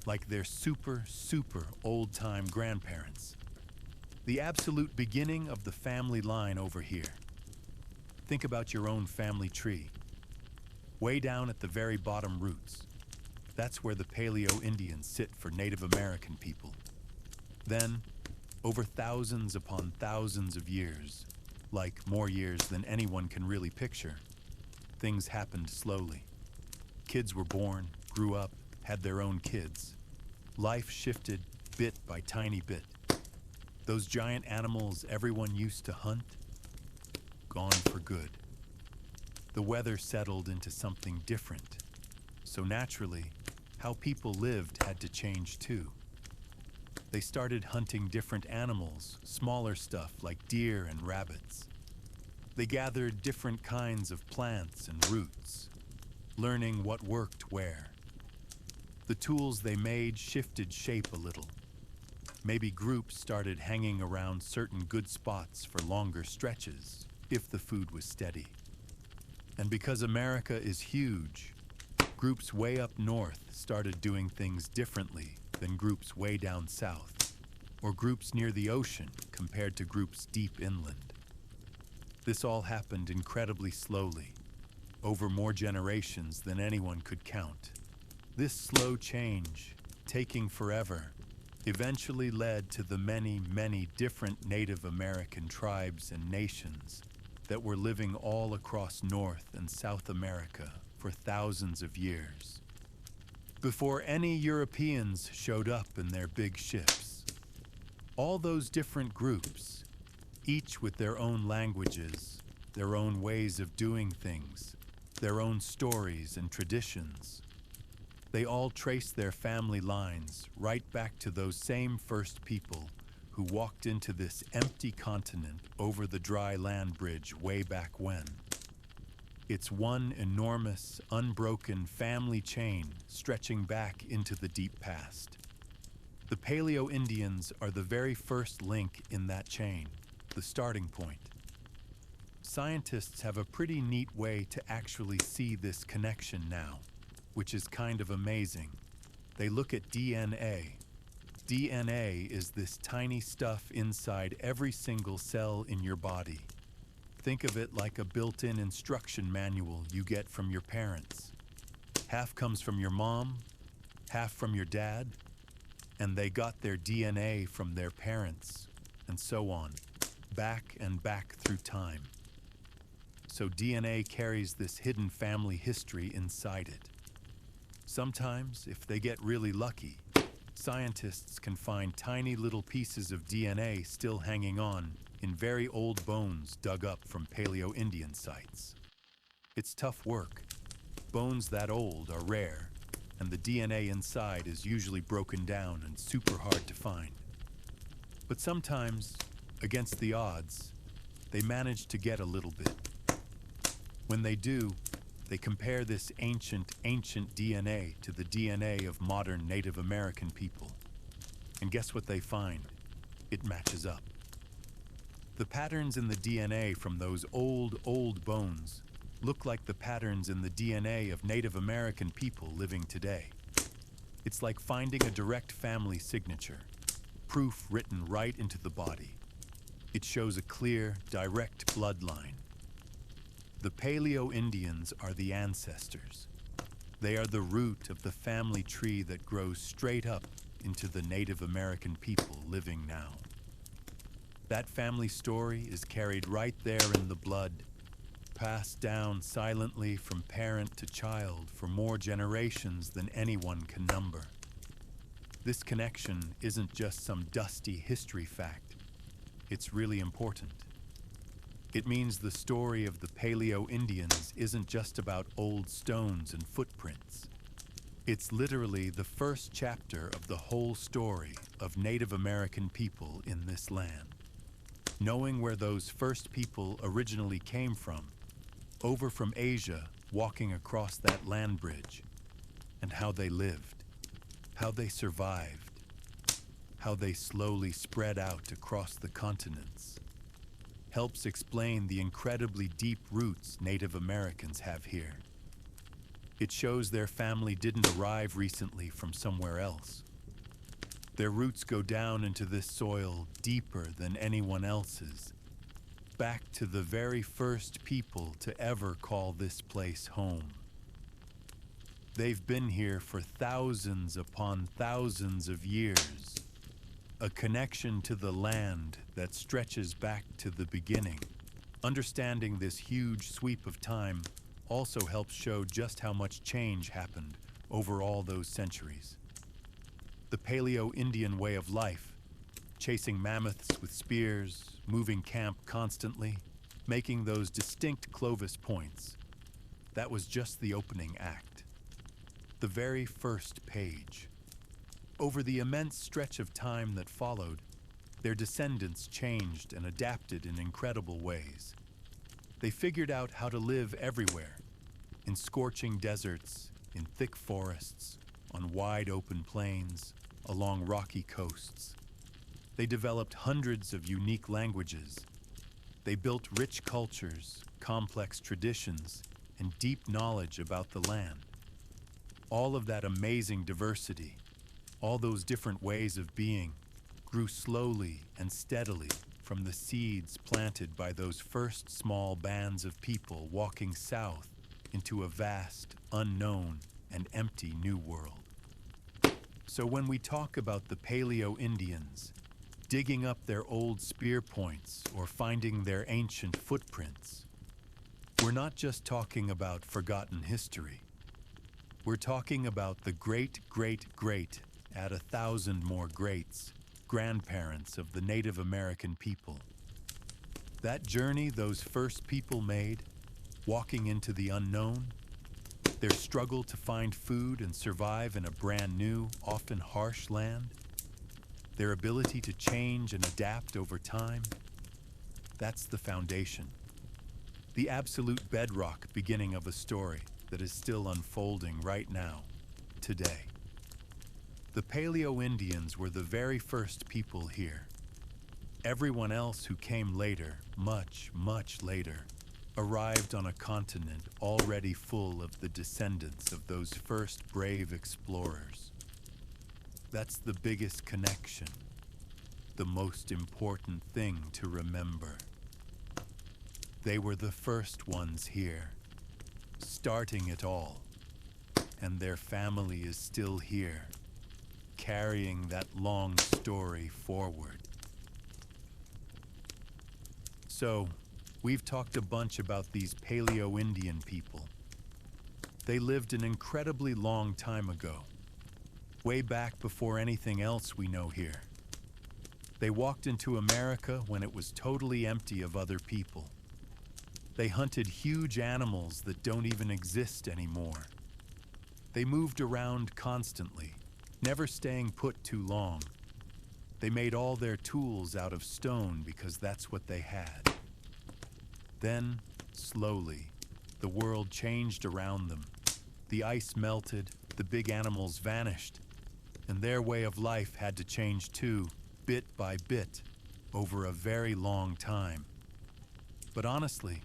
like their super old-time grandparents. The absolute beginning of the family line over here. Think about your own family tree. Way down at the very bottom roots, that's where the Paleo-Indians sit for Native American people. Then, over thousands upon thousands of years, like more years than anyone can really picture, things happened slowly. Kids were born, grew up, had their own kids. Life shifted bit by tiny bit. Those giant animals everyone used to hunt, gone for good. The weather settled into something different. So naturally, how people lived had to change too. They started hunting different animals, smaller stuff like deer and rabbits. They gathered different kinds of plants and roots, learning what worked where. The tools they made shifted shape a little. Maybe groups started hanging around certain good spots for longer stretches, if the food was steady. And because America is huge, groups way up north started doing things differently than groups way down south, or groups near the ocean compared to groups deep inland. This all happened incredibly slowly, over more generations than anyone could count. This slow change, taking forever, eventually led to the many, many different Native American tribes and nations that were living all across North and South America for thousands of years, before any Europeans showed up in their big ships. All those different groups, each with their own languages, their own ways of doing things, their own stories and traditions, they all trace their family lines right back to those same first people who walked into this empty continent over the dry land bridge way back when. It's one enormous, unbroken family chain stretching back into the deep past. The Paleo-Indians are the very first link in that chain, the starting point. Scientists have a pretty neat way to actually see this connection now, which is kind of amazing. They look at DNA. DNA is this tiny stuff inside every single cell in your body. Think of it like a built-in instruction manual you get from your parents. Half comes from your mom, half from your dad, and they got their DNA from their parents, and so on, back and back through time. So DNA carries this hidden family history inside it. Sometimes, if they get really lucky, scientists can find tiny little pieces of DNA still hanging on in very old bones dug up from Paleo-Indian sites. It's tough work. Bones that old are rare, and the DNA inside is usually broken down and super hard to find. But sometimes, against the odds, they manage to get a little bit. When they do, they compare this ancient DNA to the DNA of modern Native American people. And guess what they find? It matches up. The patterns in the DNA from those old bones look like the patterns in the DNA of Native American people living today. It's like finding a direct family signature, proof written right into the body. It shows a clear, direct bloodline. The Paleo-Indians are the ancestors. They are the root of the family tree that grows straight up into the Native American people living now. That family story is carried right there in the blood, passed down silently from parent to child for more generations than anyone can number. This connection isn't just some dusty history fact. It's really important. It means the story of the Paleo-Indians isn't just about old stones and footprints. It's literally the first chapter of the whole story of Native American people in this land. Knowing where those first people originally came from, over from Asia, walking across that land bridge, and how they lived, how they survived, how they slowly spread out across the continents, helps explain the incredibly deep roots Native Americans have here. It shows their family didn't arrive recently from somewhere else. Their roots go down into this soil deeper than anyone else's, back to the very first people to ever call this place home. They've been here for thousands upon thousands of years, a connection to the land that stretches back to the beginning. Understanding this huge sweep of time also helps show just how much change happened over all those centuries. The Paleo-Indian way of life, chasing mammoths with spears, moving camp constantly, making those distinct Clovis points, that was just the opening act. The very first page. Over the immense stretch of time that followed, their descendants changed and adapted in incredible ways. They figured out how to live everywhere, in scorching deserts, in thick forests, on wide open plains, along rocky coasts. They developed hundreds of unique languages. They built rich cultures, complex traditions, and deep knowledge about the land. All of that amazing diversity, all those different ways of being, grew slowly and steadily from the seeds planted by those first small bands of people walking south into a vast, unknown, and empty new world. So when we talk about the Paleo-Indians, digging up their old spear points or finding their ancient footprints, we're not just talking about forgotten history. We're talking about the great-great-great, add 1,000 more greats, grandparents of the Native American people. That journey those first people made, walking into the unknown, their struggle to find food and survive in a brand new, often harsh land, their ability to change and adapt over time, that's the foundation. The absolute bedrock beginning of a story that is still unfolding right now, today. The Paleo-Indians were the very first people here. Everyone else who came later, much, much later, arrived on a continent already full of the descendants of those first brave explorers. That's the biggest connection, the most important thing to remember. They were the first ones here, starting it all, and their family is still here, carrying that long story forward. So, we've talked a bunch about these Paleo-Indian people. They lived an incredibly long time ago, way back before anything else we know here. They walked into America when it was totally empty of other people. They hunted huge animals that don't even exist anymore. They moved around constantly, never staying put too long. They made all their tools out of stone because that's what they had. Then, slowly, the world changed around them. The ice melted, the big animals vanished, and their way of life had to change too, bit by bit, over a very long time. But honestly,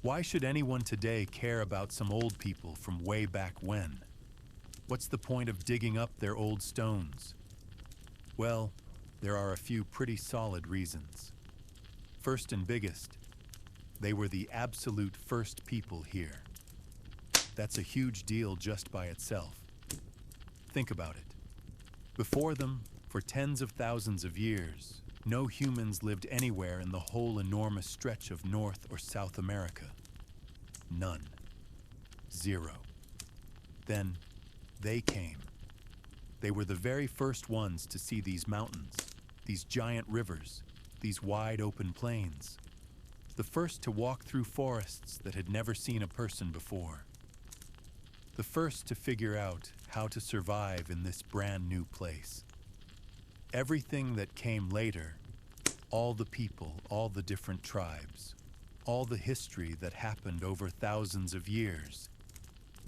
why should anyone today care about some old people from way back when? What's the point of digging up their old stones? Well, there are a few pretty solid reasons. First and biggest, they were the absolute first people here. That's a huge deal just by itself. Think about it. Before them, for tens of thousands of years, no humans lived anywhere in the whole enormous stretch of North or South America. None. Zero. Then, they came. They were the very first ones to see these mountains, these giant rivers, these wide open plains. The first to walk through forests that had never seen a person before. The first to figure out how to survive in this brand new place. Everything that came later, all the people, all the different tribes, all the history that happened over thousands of years,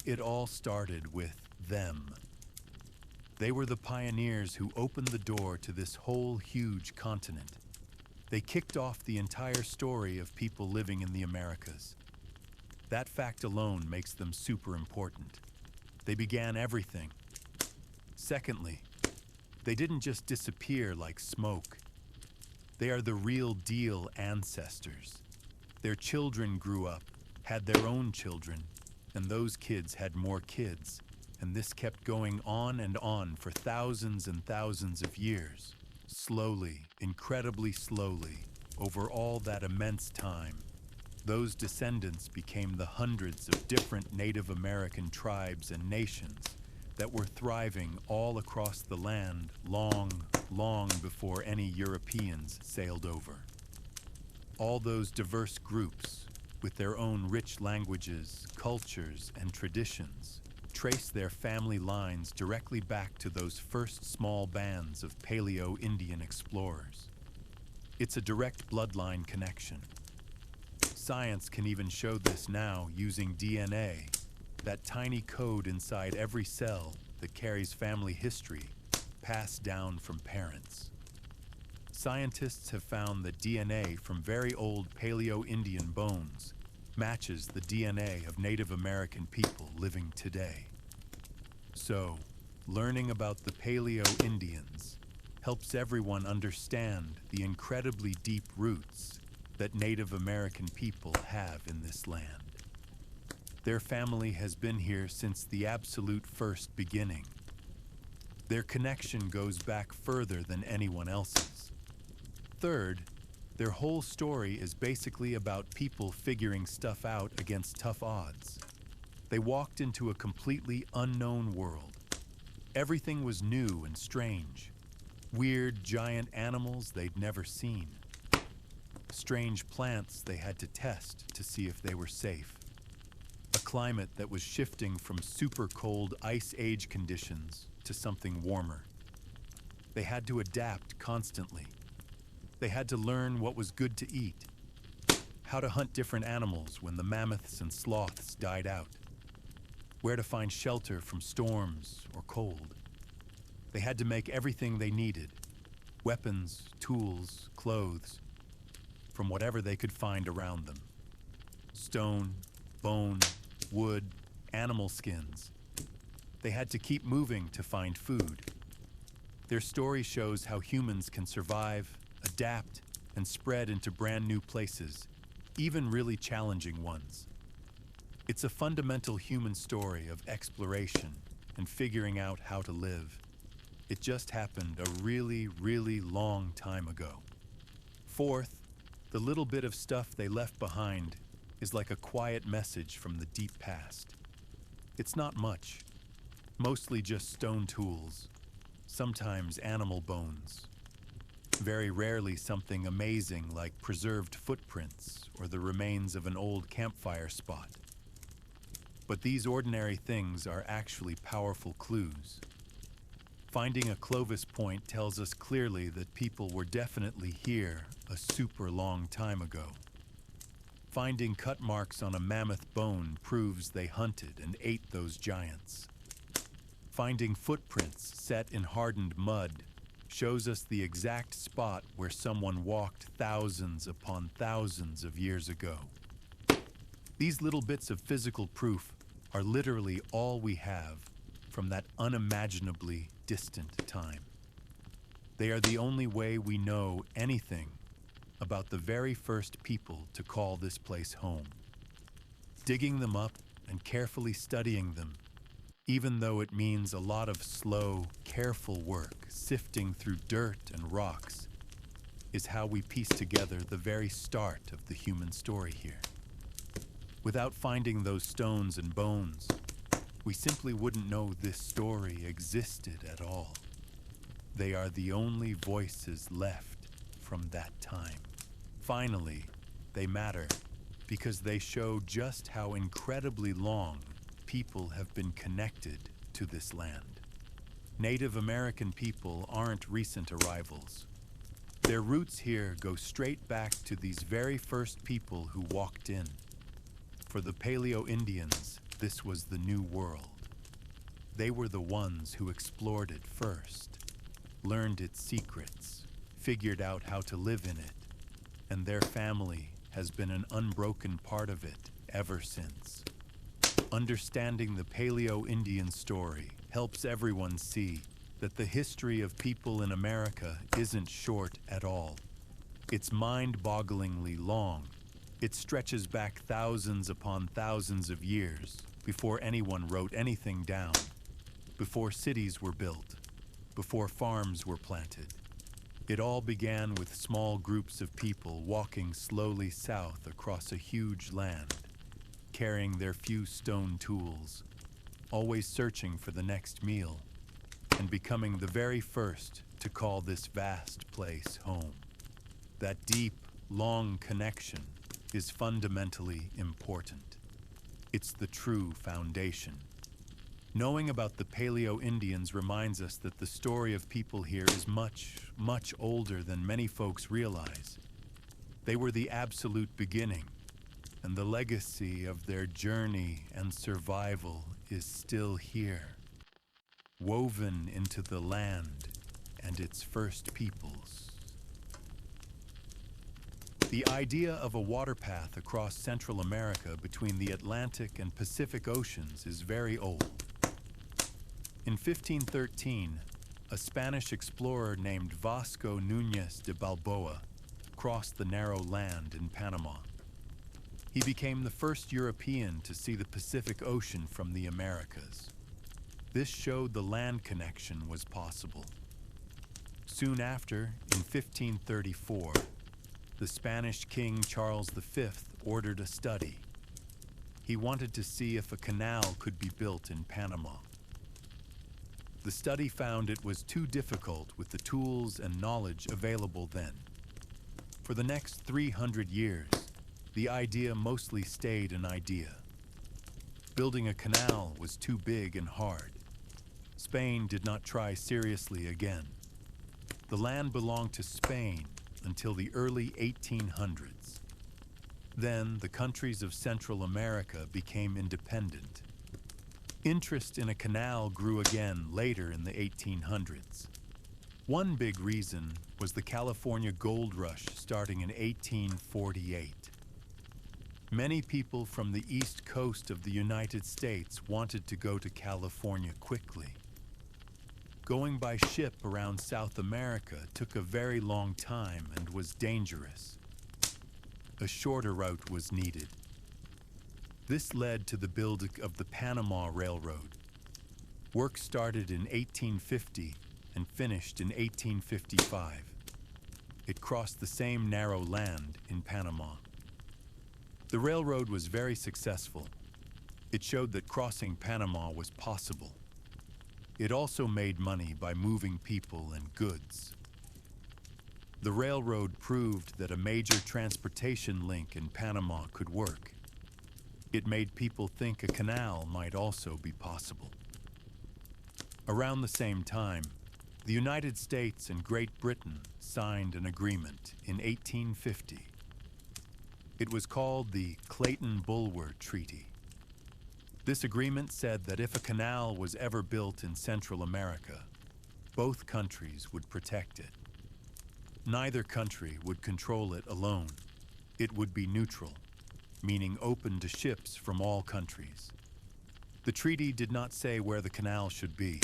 it all started with them. They were the pioneers who opened the door to this whole huge continent. They kicked off the entire story of people living in the Americas. That fact alone makes them super important. They began everything. Secondly, they didn't just disappear like smoke. They are the real deal ancestors. Their children grew up, had their own children, and those kids had more kids, and this kept going on and on for thousands and thousands of years. Slowly, incredibly slowly, over all that immense time, those descendants became the hundreds of different Native American tribes and nations that were thriving all across the land long, long before any Europeans sailed over. All those diverse groups, with their own rich languages, cultures, and traditions, trace their family lines directly back to those first small bands of Paleo-Indian explorers. It's a direct bloodline connection. Science can even show this now using DNA, that tiny code inside every cell that carries family history passed down from parents. Scientists have found that DNA from very old Paleo-Indian bones matches the DNA of Native American people living today. So, learning about the Paleo-Indians helps everyone understand the incredibly deep roots that Native American people have in this land. Their family has been here since the absolute first beginning. Their connection goes back further than anyone else's. Third, their whole story is basically about people figuring stuff out against tough odds. They walked into a completely unknown world. Everything was new and strange. Weird, giant animals they'd never seen. Strange plants they had to test to see if they were safe. A climate that was shifting from super cold ice age conditions to something warmer. They had to adapt constantly. They had to learn what was good to eat, how to hunt different animals when the mammoths and sloths died out, where to find shelter from storms or cold. They had to make everything they needed, weapons, tools, clothes, from whatever they could find around them. Stone, bone, wood, animal skins. They had to keep moving to find food. Their story shows how humans can survive, adapt, and spread into brand new places, even really challenging ones. It's a fundamental human story of exploration and figuring out how to live. It just happened a really, really long time ago. Fourth, the little bit of stuff they left behind is like a quiet message from the deep past. It's not much, mostly just stone tools, sometimes animal bones. Very rarely something amazing like preserved footprints or the remains of an old campfire spot. But these ordinary things are actually powerful clues. Finding a Clovis point tells us clearly that people were definitely here a super long time ago. Finding cut marks on a mammoth bone proves they hunted and ate those giants. Finding footprints set in hardened mud shows us the exact spot where someone walked thousands upon thousands of years ago. These little bits of physical proof are literally all we have from that unimaginably distant time. They are the only way we know anything about the very first people to call this place home. Digging them up and carefully studying them, even though it means a lot of slow, careful work sifting through dirt and rocks, is how we piece together the very start of the human story here. Without finding those stones and bones, we simply wouldn't know this story existed at all. They are the only voices left from that time. Finally, they matter because they show just how incredibly long people have been connected to this land. Native American people aren't recent arrivals. Their roots here go straight back to these very first people who walked in. For the Paleo-Indians, this was the new world. They were the ones who explored it first, learned its secrets, figured out how to live in it, and their family has been an unbroken part of it ever since. Understanding the Paleo-Indian story helps everyone see that the history of people in America isn't short at all. It's mind-bogglingly long. It stretches back thousands upon thousands of years before anyone wrote anything down, before cities were built, before farms were planted. It all began with small groups of people walking slowly south across a huge land, carrying their few stone tools, always searching for the next meal, and becoming the very first to call this vast place home. That deep, long connection is fundamentally important. It's the true foundation. Knowing about the Paleo-Indians reminds us that the story of people here is much, much older than many folks realize. They were the absolute beginning, and the legacy of their journey and survival is still here, woven into the land and its first peoples. The idea of a water path across Central America between the Atlantic and Pacific Oceans is very old. In 1513, a Spanish explorer named Vasco Núñez de Balboa crossed the narrow land in Panama. He became the first European to see the Pacific Ocean from the Americas. This showed the land connection was possible. Soon after, in 1534, the Spanish King Charles V ordered a study. He wanted to see if a canal could be built in Panama. The study found it was too difficult with the tools and knowledge available then. For the next 300 years, the idea mostly stayed an idea. Building a canal was too big and hard. Spain did not try seriously again. The land belonged to Spain until the early 1800s. Then the countries of Central America became independent. Interest in a canal grew again later in the 1800s. One big reason was the California gold rush starting in 1848. Many people from the east coast of the United States wanted to go to California quickly. Going by ship around South America took a very long time and was dangerous. A shorter route was needed. This led to the building of the Panama Railroad. Work started in 1850 and finished in 1855. It crossed the same narrow land in Panama. The railroad was very successful. It showed that crossing Panama was possible. It also made money by moving people and goods. The railroad proved that a major transportation link in Panama could work. It made people think a canal might also be possible. Around the same time, the United States and Great Britain signed an agreement in 1850. It was called the Clayton-Bulwer Treaty. This agreement said that if a canal was ever built in Central America, both countries would protect it. Neither country would control it alone. It would be neutral, meaning open to ships from all countries. The treaty did not say where the canal should be.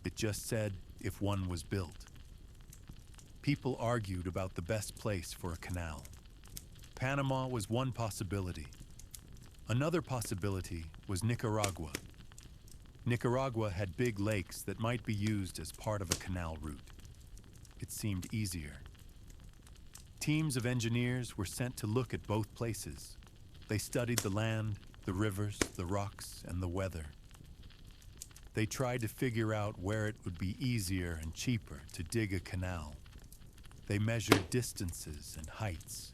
It just said if one was built. People argued about the best place for a canal. Panama was one possibility. Another possibility was Nicaragua. Nicaragua had big lakes that might be used as part of a canal route. It seemed easier. Teams of engineers were sent to look at both places. They studied the land, the rivers, the rocks, and the weather. They tried to figure out where it would be easier and cheaper to dig a canal. They measured distances and heights.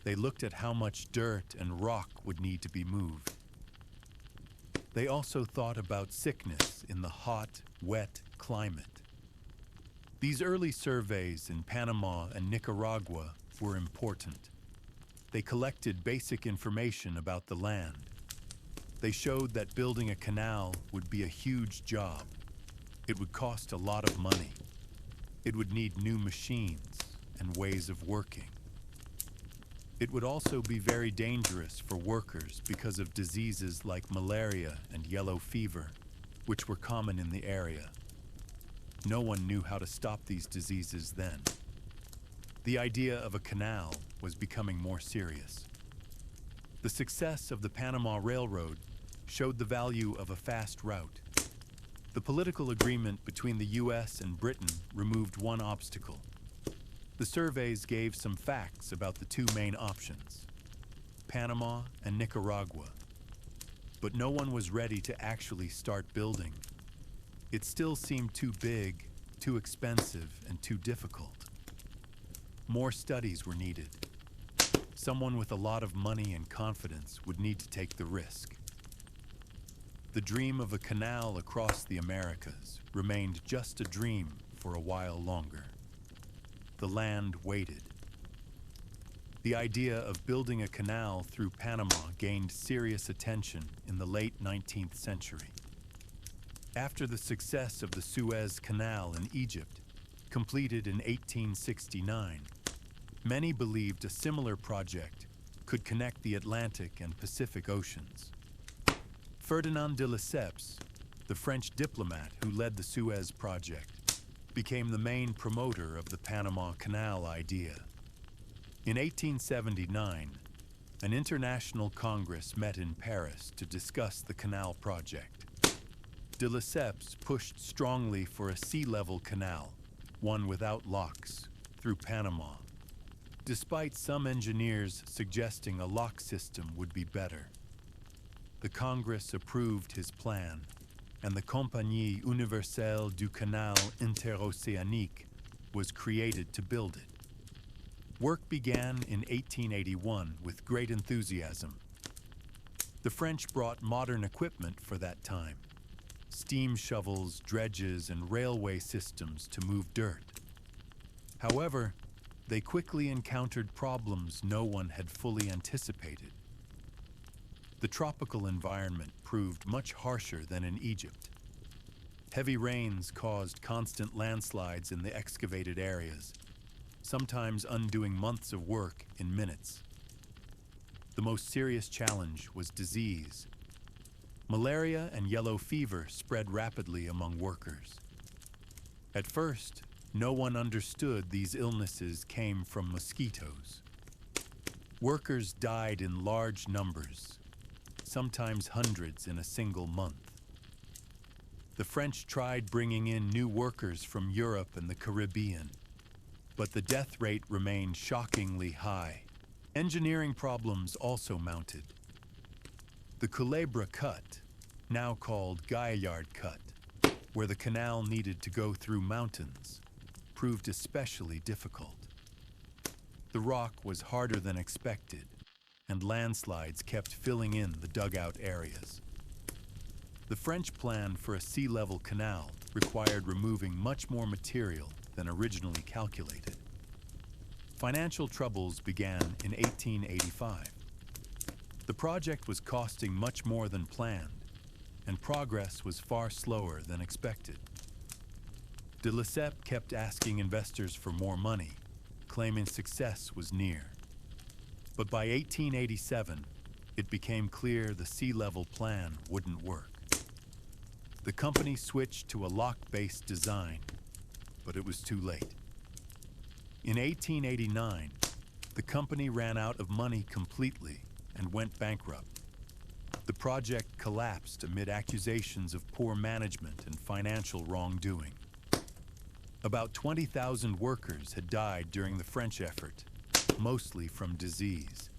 They looked at how much dirt and rock would need to be moved. They also thought about sickness in the hot, wet climate. These early surveys in Panama and Nicaragua were important. They collected basic information about the land. They showed that building a canal would be a huge job. It would cost a lot of money. It would need new machines and ways of working. It would also be very dangerous for workers because of diseases like malaria and yellow fever, which were common in the area. No one knew how to stop these diseases then. The idea of a canal was becoming more serious. The success of the Panama Railroad showed the value of a fast route. The political agreement between the U.S. and Britain removed one obstacle. The surveys gave some facts about the two main options, Panama and Nicaragua, but no one was ready to actually start building. It still seemed too big, too expensive, and too difficult. More studies were needed. Someone with a lot of money and confidence would need to take the risk. The dream of a canal across the Americas remained just a dream for a while longer. The land waited. The idea of building a canal through Panama gained serious attention in the late 19th century. After the success of the Suez Canal in Egypt, completed in 1869, many believed a similar project could connect the Atlantic and Pacific Oceans. Ferdinand de Lesseps, the French diplomat who led the Suez project, became the main promoter of the Panama Canal idea. In 1879, an international congress met in Paris to discuss the canal project. De Lesseps pushed strongly for a sea-level canal, one without locks, through Panama, despite some engineers suggesting a lock system would be better. The Congress approved his plan, and the Compagnie Universelle du Canal Interocéanique was created to build it. Work began in 1881 with great enthusiasm. The French brought modern equipment for that time, steam shovels, dredges, and railway systems to move dirt. However, they quickly encountered problems no one had fully anticipated. The tropical environment proved much harsher than in Egypt. Heavy rains caused constant landslides in the excavated areas, sometimes undoing months of work in minutes. The most serious challenge was disease. Malaria and yellow fever spread rapidly among workers. At first, no one understood these illnesses came from mosquitoes. Workers died in large numbers, sometimes hundreds in a single month. The French tried bringing in new workers from Europe and the Caribbean, but the death rate remained shockingly high. Engineering problems also mounted. The Culebra Cut, now called Gaillard Cut, where the canal needed to go through mountains, proved especially difficult. The rock was harder than expected, and landslides kept filling in the dugout areas. The French plan for a sea-level canal required removing much more material than originally calculated. Financial troubles began in 1885. The project was costing much more than planned, and progress was far slower than expected. De Lesseps kept asking investors for more money, claiming success was near. But by 1887, it became clear the sea-level plan wouldn't work. The company switched to a lock-based design, but it was too late. In 1889, the company ran out of money completely and went bankrupt. The project collapsed amid accusations of poor management and financial wrongdoing. About 20,000 workers had died during the French effort, mostly from disease.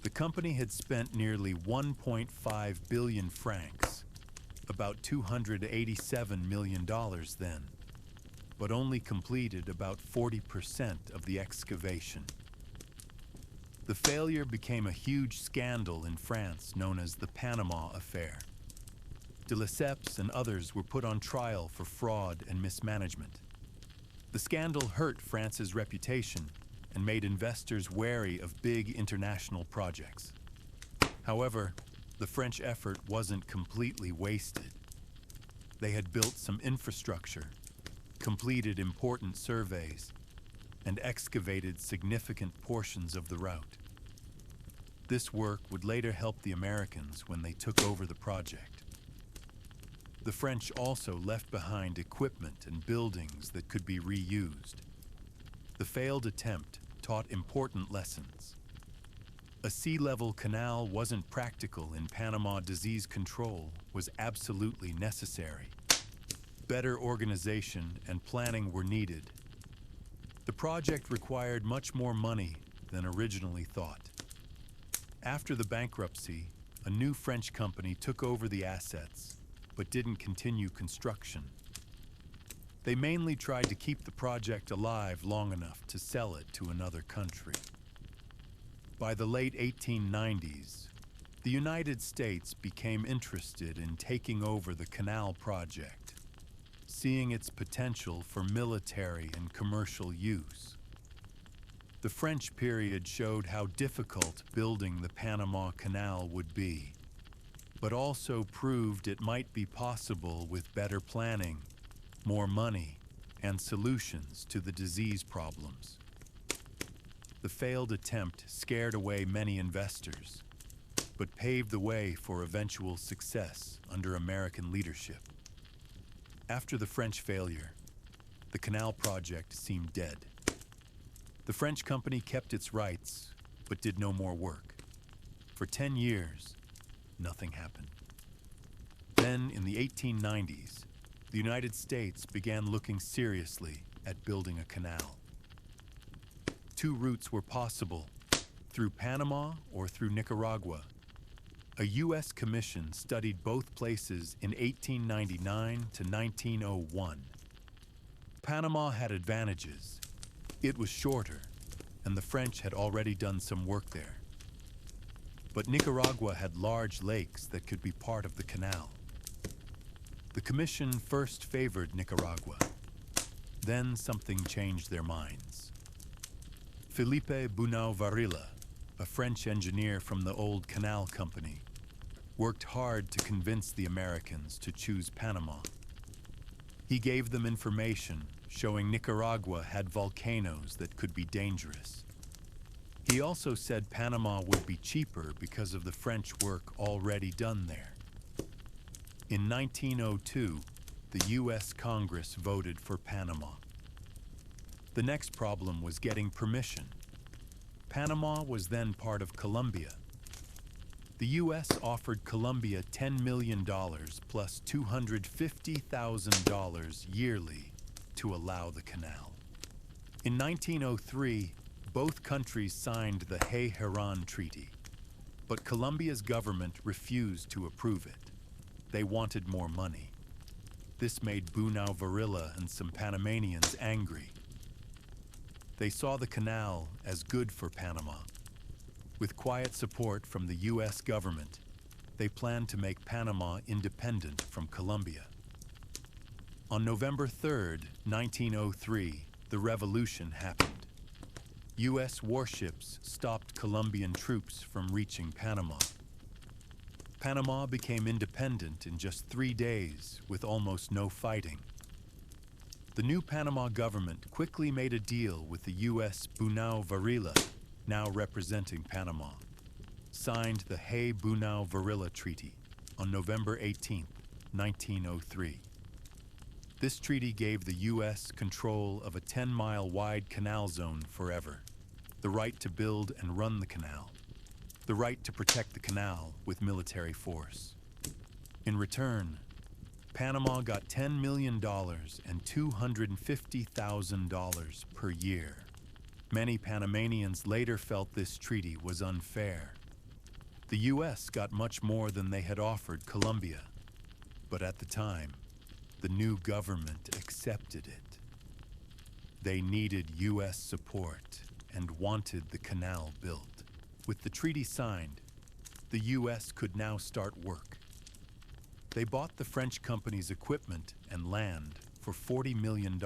The company had spent nearly 1.5 billion francs, about $287 million then, but only completed about 40% of the excavation. The failure became a huge scandal in France known as the Panama Affair. De Lesseps and others were put on trial for fraud and mismanagement. The scandal hurt France's reputation and made investors wary of big international projects. However, the French effort wasn't completely wasted. They had built some infrastructure, completed important surveys, and excavated significant portions of the route. This work would later help the Americans when they took over the project. The French also left behind equipment and buildings that could be reused. The failed attempt taught important lessons. A sea-level canal wasn't practical in Panama. Disease control was absolutely necessary. Better organization and planning were needed. The project required much more money than originally thought. After the bankruptcy, a new French company took over the assets, but didn't continue construction. They mainly tried to keep the project alive long enough to sell it to another country. By the late 1890s, the United States became interested in taking over the canal project, seeing its potential for military and commercial use. The French period showed how difficult building the Panama Canal would be, but also proved it might be possible with better planning, more money, and solutions to the disease problems. The failed attempt scared away many investors, but paved the way for eventual success under American leadership. After the French failure, the canal project seemed dead. The French company kept its rights, but did no more work. For 10 years, nothing happened. Then, in the 1890s, the United States began looking seriously at building a canal. Two routes were possible, through Panama or through Nicaragua. A U.S. commission studied both places in 1899 to 1901. Panama had advantages. It was shorter, and the French had already done some work there. But Nicaragua had large lakes that could be part of the canal. The commission first favored Nicaragua. Then something changed their minds. Philippe Bunau-Varilla, a French engineer from the old canal company, worked hard to convince the Americans to choose Panama. He gave them information showing Nicaragua had volcanoes that could be dangerous. He also said Panama would be cheaper because of the French work already done there. In 1902, the U.S. Congress voted for Panama. The next problem was getting permission. Panama was then part of Colombia. The U.S. offered Colombia $10 million plus $250,000 yearly to allow the canal. In 1903, both countries signed the Hay-Heron Treaty, but Colombia's government refused to approve it. They wanted more money. This made Bunau-Varilla and some Panamanians angry. They saw the canal as good for Panama. With quiet support from the U.S. government, they planned to make Panama independent from Colombia. On November 3, 1903, the revolution happened. U.S. warships stopped Colombian troops from reaching Panama. Panama became independent in just 3 days with almost no fighting. The new Panama government quickly made a deal with the U.S. Bunau-Varilla, now representing Panama, signed the Hay-Bunau-Varilla Treaty on November 18, 1903. This treaty gave the U.S. control of a 10-mile wide canal zone forever, the right to build and run the canal, the right to protect the canal with military force. In return, Panama got $10 million and $250,000 per year. Many Panamanians later felt this treaty was unfair. The U.S. got much more than they had offered Colombia, but at the time, the new government accepted it. They needed U.S. support and wanted the canal built. With the treaty signed, the U.S. could now start work. They bought the French company's equipment and land for $40 million.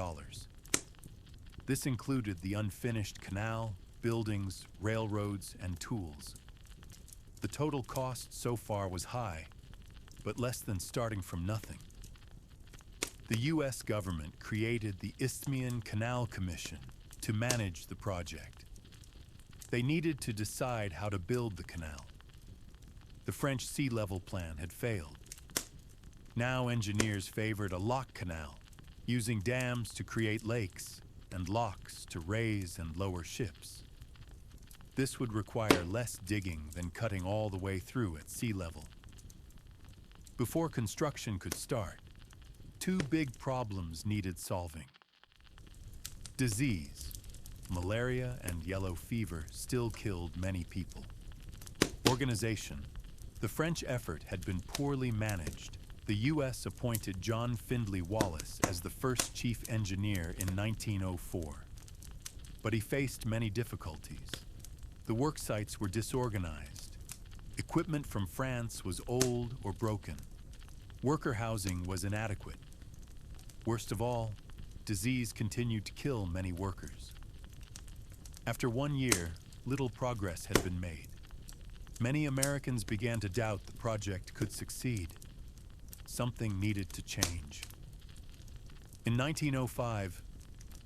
This included the unfinished canal, buildings, railroads, and tools. The total cost so far was high, but less than starting from nothing. The U.S. government created the Isthmian Canal Commission to manage the project. They needed to decide how to build the canal. The French sea level plan had failed. Now engineers favored a lock canal, using dams to create lakes and locks to raise and lower ships. This would require less digging than cutting all the way through at sea level. Before construction could start, two big problems needed solving. Disease, malaria and yellow fever still killed many people. Organization. The French effort had been poorly managed. The U.S. appointed John Findlay Wallace as the first chief engineer in 1904. But he faced many difficulties. The work sites were disorganized. Equipment from France was old or broken. Worker housing was inadequate. Worst of all, disease continued to kill many workers. After 1 year, little progress had been made. Many Americans began to doubt the project could succeed. Something needed to change. In 1905,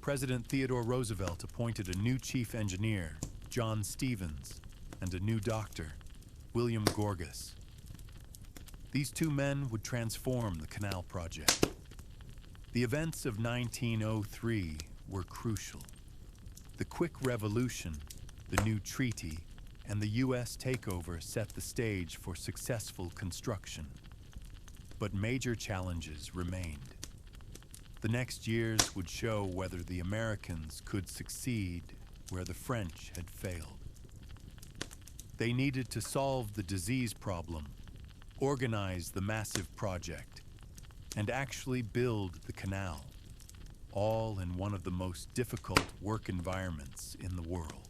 President Theodore Roosevelt appointed a new chief engineer, John Stevens, and a new doctor, William Gorgas. These two men would transform the canal project. The events of 1903 were crucial. The quick revolution, the new treaty, and the U.S. takeover set the stage for successful construction. But major challenges remained. The next years would show whether the Americans could succeed where the French had failed. They needed to solve the disease problem, organize the massive project, and actually build the canal, all in one of the most difficult work environments in the world.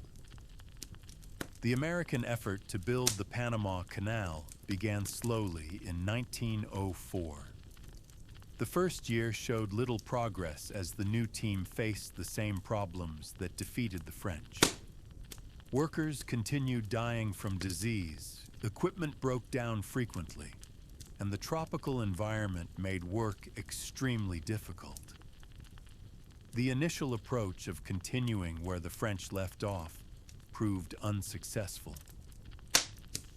The American effort to build the Panama Canal began slowly in 1904. The first year showed little progress as the new team faced the same problems that defeated the French. Workers continued dying from disease, equipment broke down frequently, and the tropical environment made work extremely difficult. The initial approach of continuing where the French left off proved unsuccessful.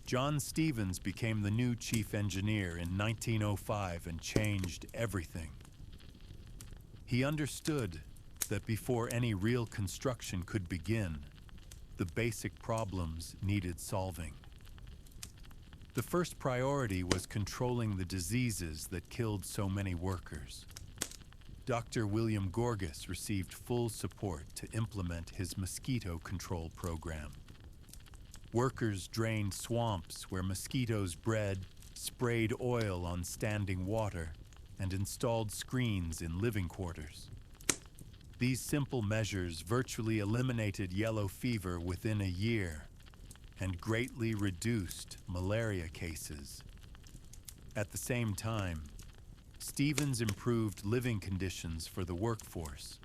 John Stevens became the new chief engineer in 1905 and changed everything. He understood that before any real construction could begin, the basic problems needed solving. The first priority was controlling the diseases that killed so many workers. Dr. William Gorgas received full support to implement his mosquito control program. Workers drained swamps where mosquitoes bred, sprayed oil on standing water, and installed screens in living quarters. These simple measures virtually eliminated yellow fever within a year and greatly reduced malaria cases. At the same time, Stevens improved living conditions for the workforce.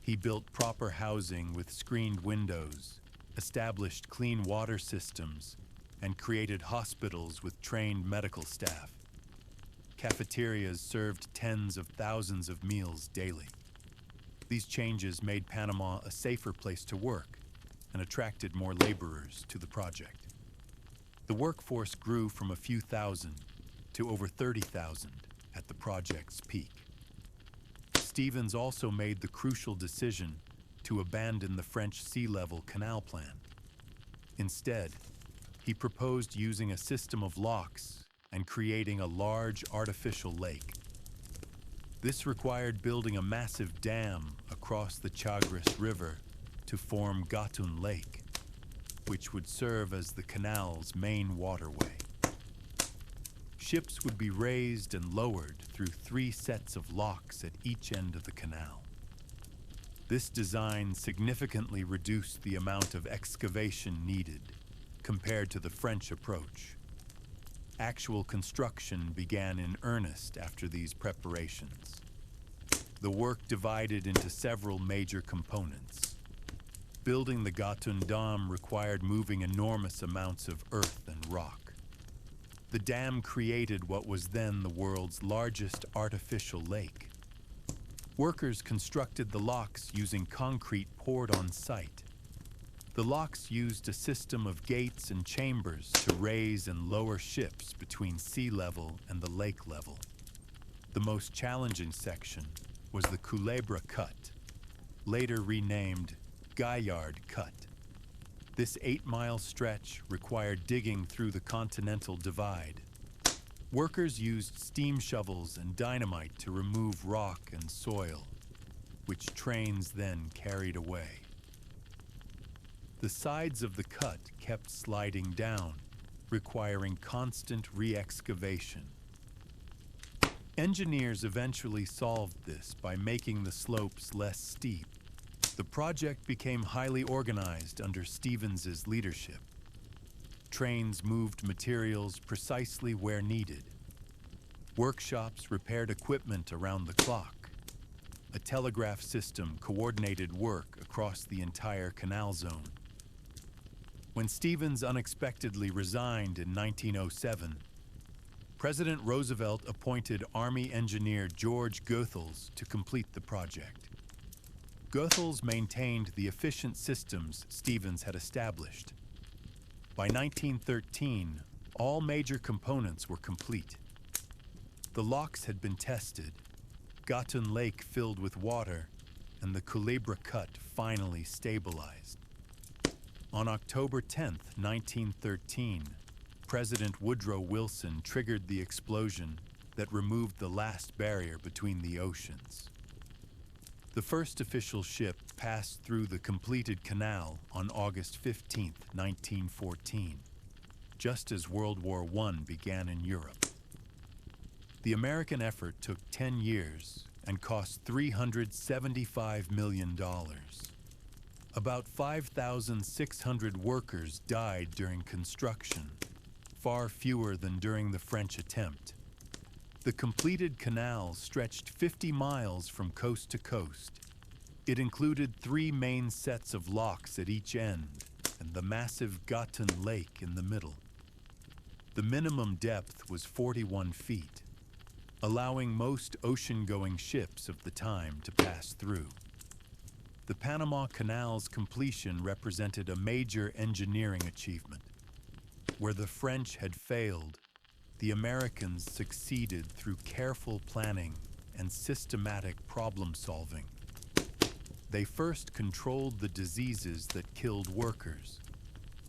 He built proper housing with screened windows, established clean water systems, and created hospitals with trained medical staff. Cafeterias served tens of thousands of meals daily. These changes made Panama a safer place to work and attracted more laborers to the project. The workforce grew from a few thousand to over 30,000 at the project's peak. Stevens also made the crucial decision to abandon the French sea-level canal plan. Instead, he proposed using a system of locks and creating a large artificial lake. This required building a massive dam across the Chagres River to form Gatun Lake, which would serve as the canal's main waterway. Ships would be raised and lowered through 3 sets of locks at each end of the canal. This design significantly reduced the amount of excavation needed compared to the French approach. Actual construction began in earnest after these preparations. The work divided into several major components. Building the Gatun Dam required moving enormous amounts of earth and rock. The dam created what was then the world's largest artificial lake. Workers constructed the locks using concrete poured on site. The locks used a system of gates and chambers to raise and lower ships between sea level and the lake level. The most challenging section was the Culebra Cut, later renamed Gaillard Cut. This 8-mile stretch required digging through the Continental Divide. Workers used steam shovels and dynamite to remove rock and soil, which trains then carried away. The sides of the cut kept sliding down, requiring constant re-excavation. Engineers eventually solved this by making the slopes less steep. The project became highly organized under Stevens's leadership. Trains moved materials precisely where needed. Workshops repaired equipment around the clock. A telegraph system coordinated work across the entire canal zone. When Stevens unexpectedly resigned in 1907, President Roosevelt appointed Army engineer George Goethals to complete the project. Goethals maintained the efficient systems Stevens had established. By 1913, all major components were complete. The locks had been tested, Gatun Lake filled with water, and the Culebra Cut finally stabilized. On October 10, 1913, President Woodrow Wilson triggered the explosion that removed the last barrier between the oceans. The first official ship passed through the completed canal on August 15, 1914, just as World War I began in Europe. The American effort took 10 years and cost $375 million. About 5,600 workers died during construction, far fewer than during the French attempt. The completed canal stretched 50 miles from coast to coast. It included 3 main sets of locks at each end and the massive Gatun Lake in the middle. The minimum depth was 41 feet, allowing most ocean-going ships of the time to pass through. The Panama Canal's completion represented a major engineering achievement. Where the French had failed, the Americans succeeded through careful planning and systematic problem-solving. They first controlled the diseases that killed workers,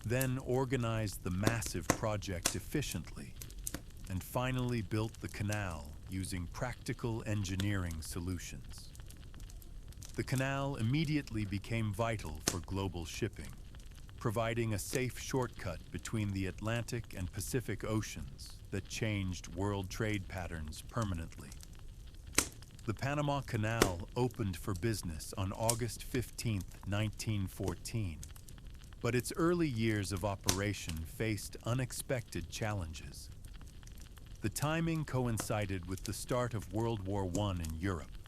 then organized the massive project efficiently, and finally built the canal using practical engineering solutions. The canal immediately became vital for global shipping, providing a safe shortcut between the Atlantic and Pacific Oceans that changed world trade patterns permanently. The Panama Canal opened for business on August 15, 1914, but its early years of operation faced unexpected challenges. The timing coincided with the start of World War I in Europe,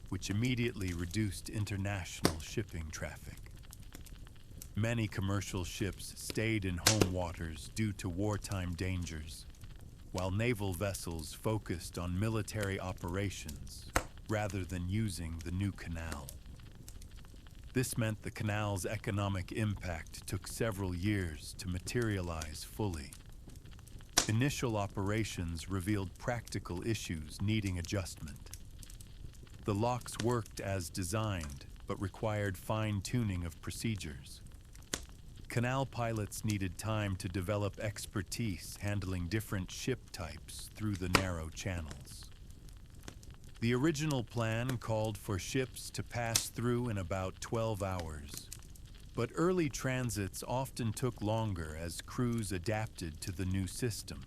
which immediately reduced international shipping traffic. Many commercial ships stayed in home waters due to wartime dangers, while naval vessels focused on military operations rather than using the new canal. This meant the canal's economic impact took several years to materialize fully. Initial operations revealed practical issues needing adjustment. The locks worked as designed, but required fine-tuning of procedures. Canal pilots needed time to develop expertise handling different ship types through the narrow channels. The original plan called for ships to pass through in about 12 hours, but early transits often took longer as crews adapted to the new system.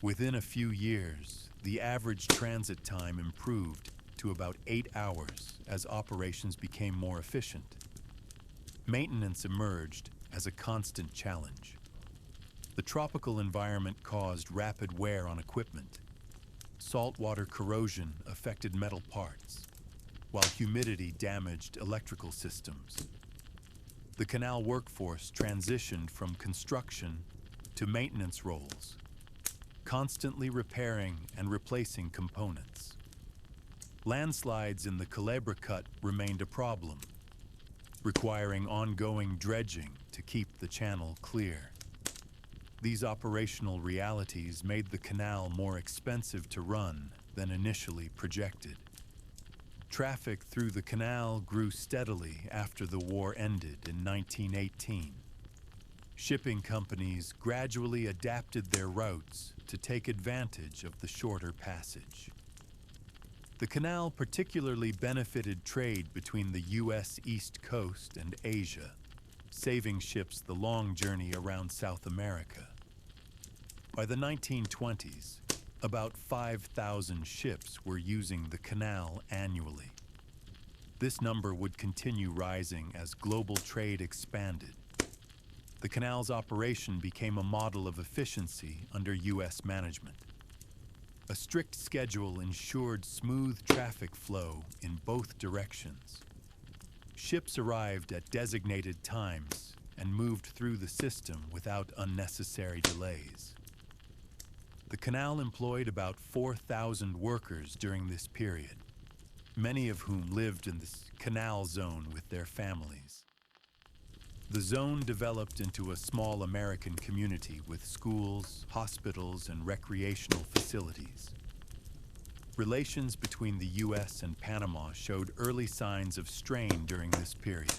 Within a few years, the average transit time improved to about 8 hours as operations became more efficient. Maintenance emerged as a constant challenge. The tropical environment caused rapid wear on equipment. Saltwater corrosion affected metal parts, while humidity damaged electrical systems. The canal workforce transitioned from construction to maintenance roles, constantly repairing and replacing components. Landslides in the Culebra Cut remained a problem, requiring ongoing dredging to keep the channel clear. These operational realities made the canal more expensive to run than initially projected. Traffic through the canal grew steadily after the war ended in 1918. Shipping companies gradually adapted their routes to take advantage of the shorter passage. The canal particularly benefited trade between the U.S. East Coast and Asia, saving ships the long journey around South America. By the 1920s, about 5,000 ships were using the canal annually. This number would continue rising as global trade expanded. The canal's operation became a model of efficiency under U.S. management. A strict schedule ensured smooth traffic flow in both directions. Ships arrived at designated times and moved through the system without unnecessary delays. The canal employed about 4,000 workers during this period, many of whom lived in this canal zone with their families. The zone developed into a small American community with schools, hospitals, and recreational facilities. Relations between the U.S. and Panama showed early signs of strain during this period.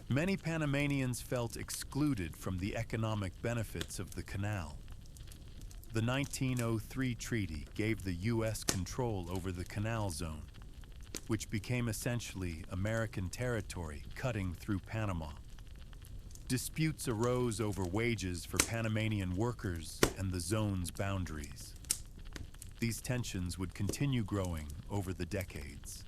Many Panamanians felt excluded from the economic benefits of the canal. The 1903 treaty gave the U.S. control over the canal zone, which became essentially American territory cutting through Panama. Disputes arose over wages for Panamanian workers and the zone's boundaries. These tensions would continue growing over the decades.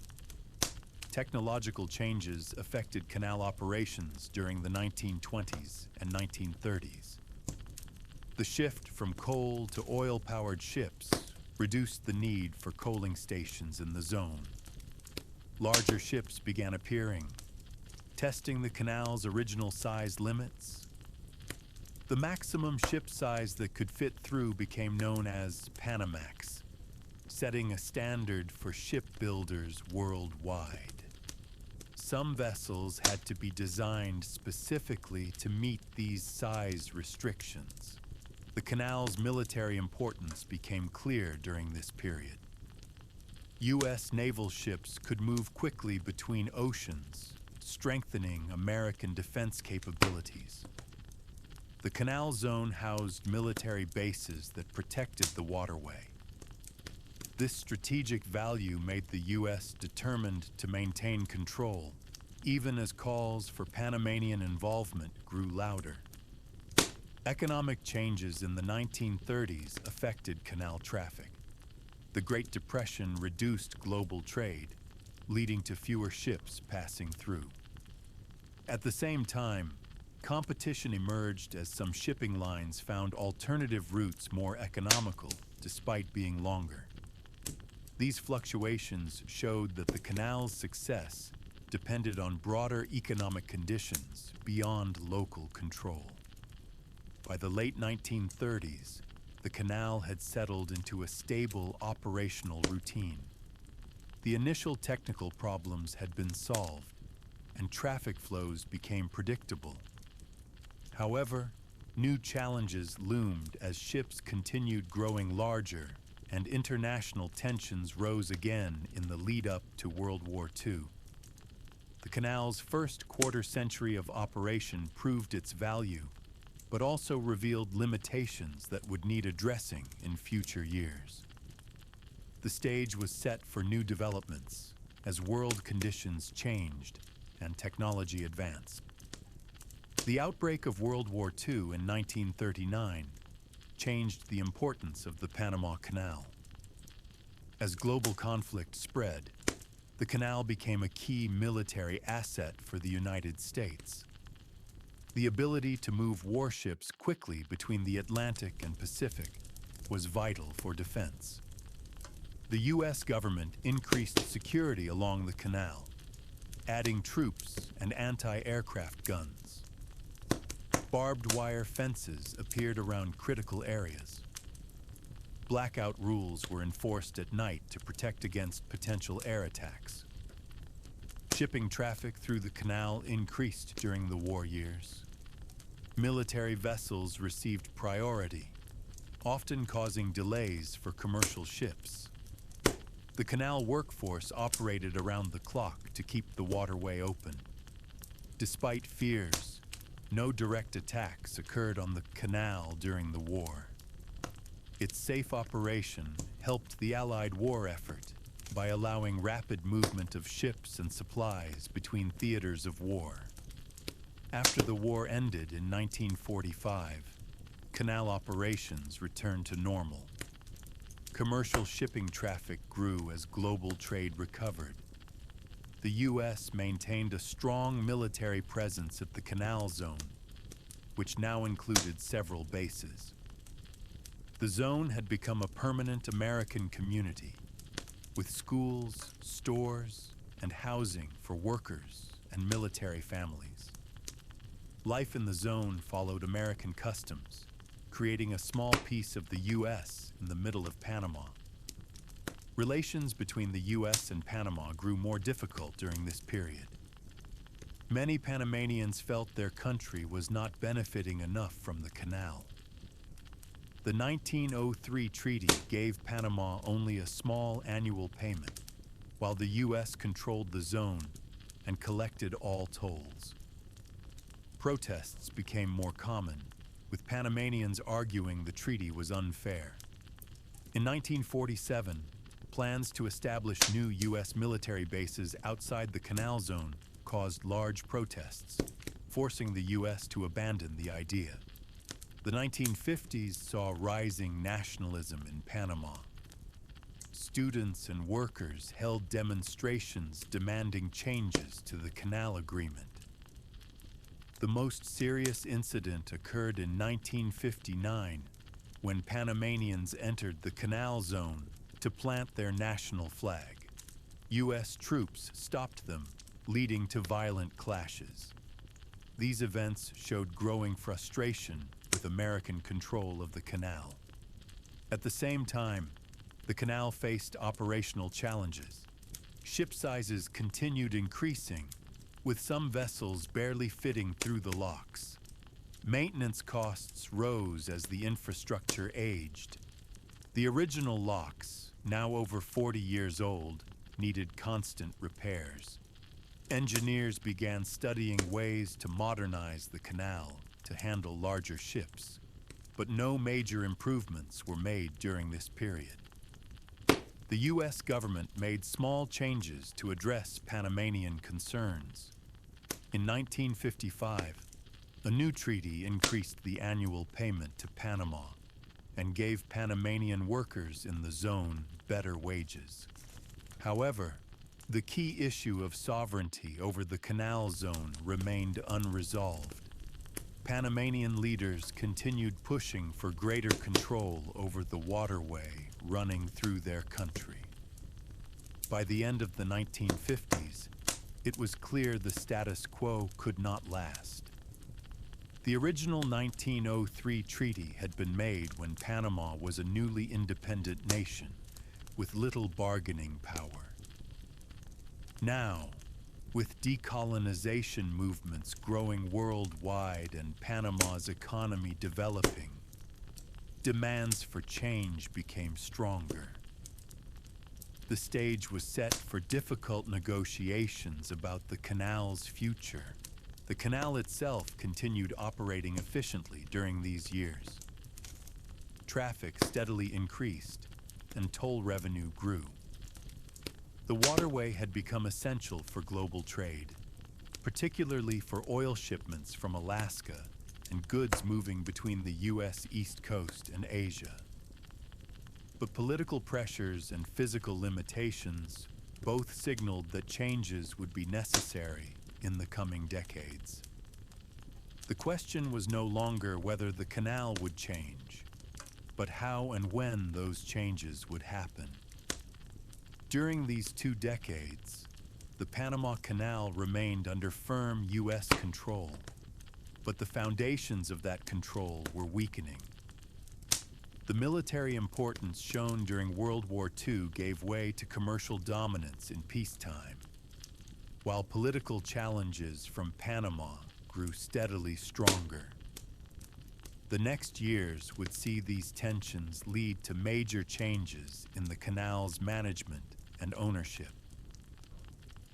Technological changes affected canal operations during the 1920s and 1930s. The shift from coal to oil-powered ships reduced the need for coaling stations in the zone. Larger ships began appearing, testing the canal's original size limits. The maximum ship size that could fit through became known as Panamax, setting a standard for shipbuilders worldwide. Some vessels had to be designed specifically to meet these size restrictions. The canal's military importance became clear during this period. U.S. naval ships could move quickly between oceans, strengthening American defense capabilities. The canal zone housed military bases that protected the waterway. This strategic value made the U.S. determined to maintain control, even as calls for Panamanian involvement grew louder. Economic changes in the 1930s affected canal traffic. The Great Depression reduced global trade, leading to fewer ships passing through. At the same time, competition emerged as some shipping lines found alternative routes more economical, despite being longer. These fluctuations showed that the canal's success depended on broader economic conditions beyond local control. By the late 1930s, the canal had settled into a stable operational routine. The initial technical problems had been solved, and traffic flows became predictable. However, new challenges loomed as ships continued growing larger and international tensions rose again in the lead-up to World War II. The canal's first quarter-century of operation proved its value, but also revealed limitations that would need addressing in future years. The stage was set for new developments as world conditions changed and technology advanced. The outbreak of World War II in 1939 changed the importance of the Panama Canal. As global conflict spread, the canal became a key military asset for the United States. The ability to move warships quickly between the Atlantic and Pacific was vital for defense. The U.S. government increased security along the canal, adding troops and anti-aircraft guns. Barbed wire fences appeared around critical areas. Blackout rules were enforced at night to protect against potential air attacks. Shipping traffic through the canal increased during the war years. Military vessels received priority, often causing delays for commercial ships. The canal workforce operated around the clock to keep the waterway open. Despite fears, no direct attacks occurred on the canal during the war. Its safe operation helped the Allied war effort by allowing rapid movement of ships and supplies between theaters of war. After the war ended in 1945, canal operations returned to normal. Commercial shipping traffic grew as global trade recovered. The U.S. maintained a strong military presence at the Canal Zone, which now included several bases. The zone had become a permanent American community, with schools, stores, and housing for workers and military families. Life in the zone followed American customs, creating a small piece of the U.S. in the middle of Panama. Relations between the U.S. and Panama grew more difficult during this period. Many Panamanians felt their country was not benefiting enough from the canal. The 1903 treaty gave Panama only a small annual payment, while the U.S. controlled the zone and collected all tolls. Protests became more common, with Panamanians arguing the treaty was unfair. In 1947, plans to establish new U.S. military bases outside the Canal Zone caused large protests, forcing the U.S. to abandon the idea. The 1950s saw rising nationalism in Panama. Students and workers held demonstrations demanding changes to the canal agreement. The most serious incident occurred in 1959 when Panamanians entered the Canal Zone to plant their national flag. U.S. troops stopped them, leading to violent clashes. These events showed growing frustration with American control of the canal. At the same time, the canal faced operational challenges. Ship sizes continued increasing, with some vessels barely fitting through the locks. Maintenance costs rose as the infrastructure aged. The original locks, now over 40 years old, needed constant repairs. Engineers began studying ways to modernize the canal to handle larger ships, but no major improvements were made during this period. The U.S. government made small changes to address Panamanian concerns. In 1955, a new treaty increased the annual payment to Panama and gave Panamanian workers in the zone better wages. However, the key issue of sovereignty over the Canal Zone remained unresolved. Panamanian leaders continued pushing for greater control over the waterway running through their country. By the end of the 1950s, it was clear the status quo could not last. The original 1903 treaty had been made when Panama was a newly independent nation with little bargaining power. Now, with decolonization movements growing worldwide and Panama's economy developing, demands for change became stronger. The stage was set for difficult negotiations about the canal's future. The canal itself continued operating efficiently during these years. Traffic steadily increased, and toll revenue grew. The waterway had become essential for global trade, particularly for oil shipments from Alaska and goods moving between the U.S. East Coast and Asia. But political pressures and physical limitations both signaled that changes would be necessary in the coming decades. The question was no longer whether the canal would change, but how and when those changes would happen. During these 2 decades, the Panama Canal remained under firm U.S. control, but the foundations of that control were weakening. The military importance shown during World War II gave way to commercial dominance in peacetime, while political challenges from Panama grew steadily stronger. The next years would see these tensions lead to major changes in the canal's management and ownership.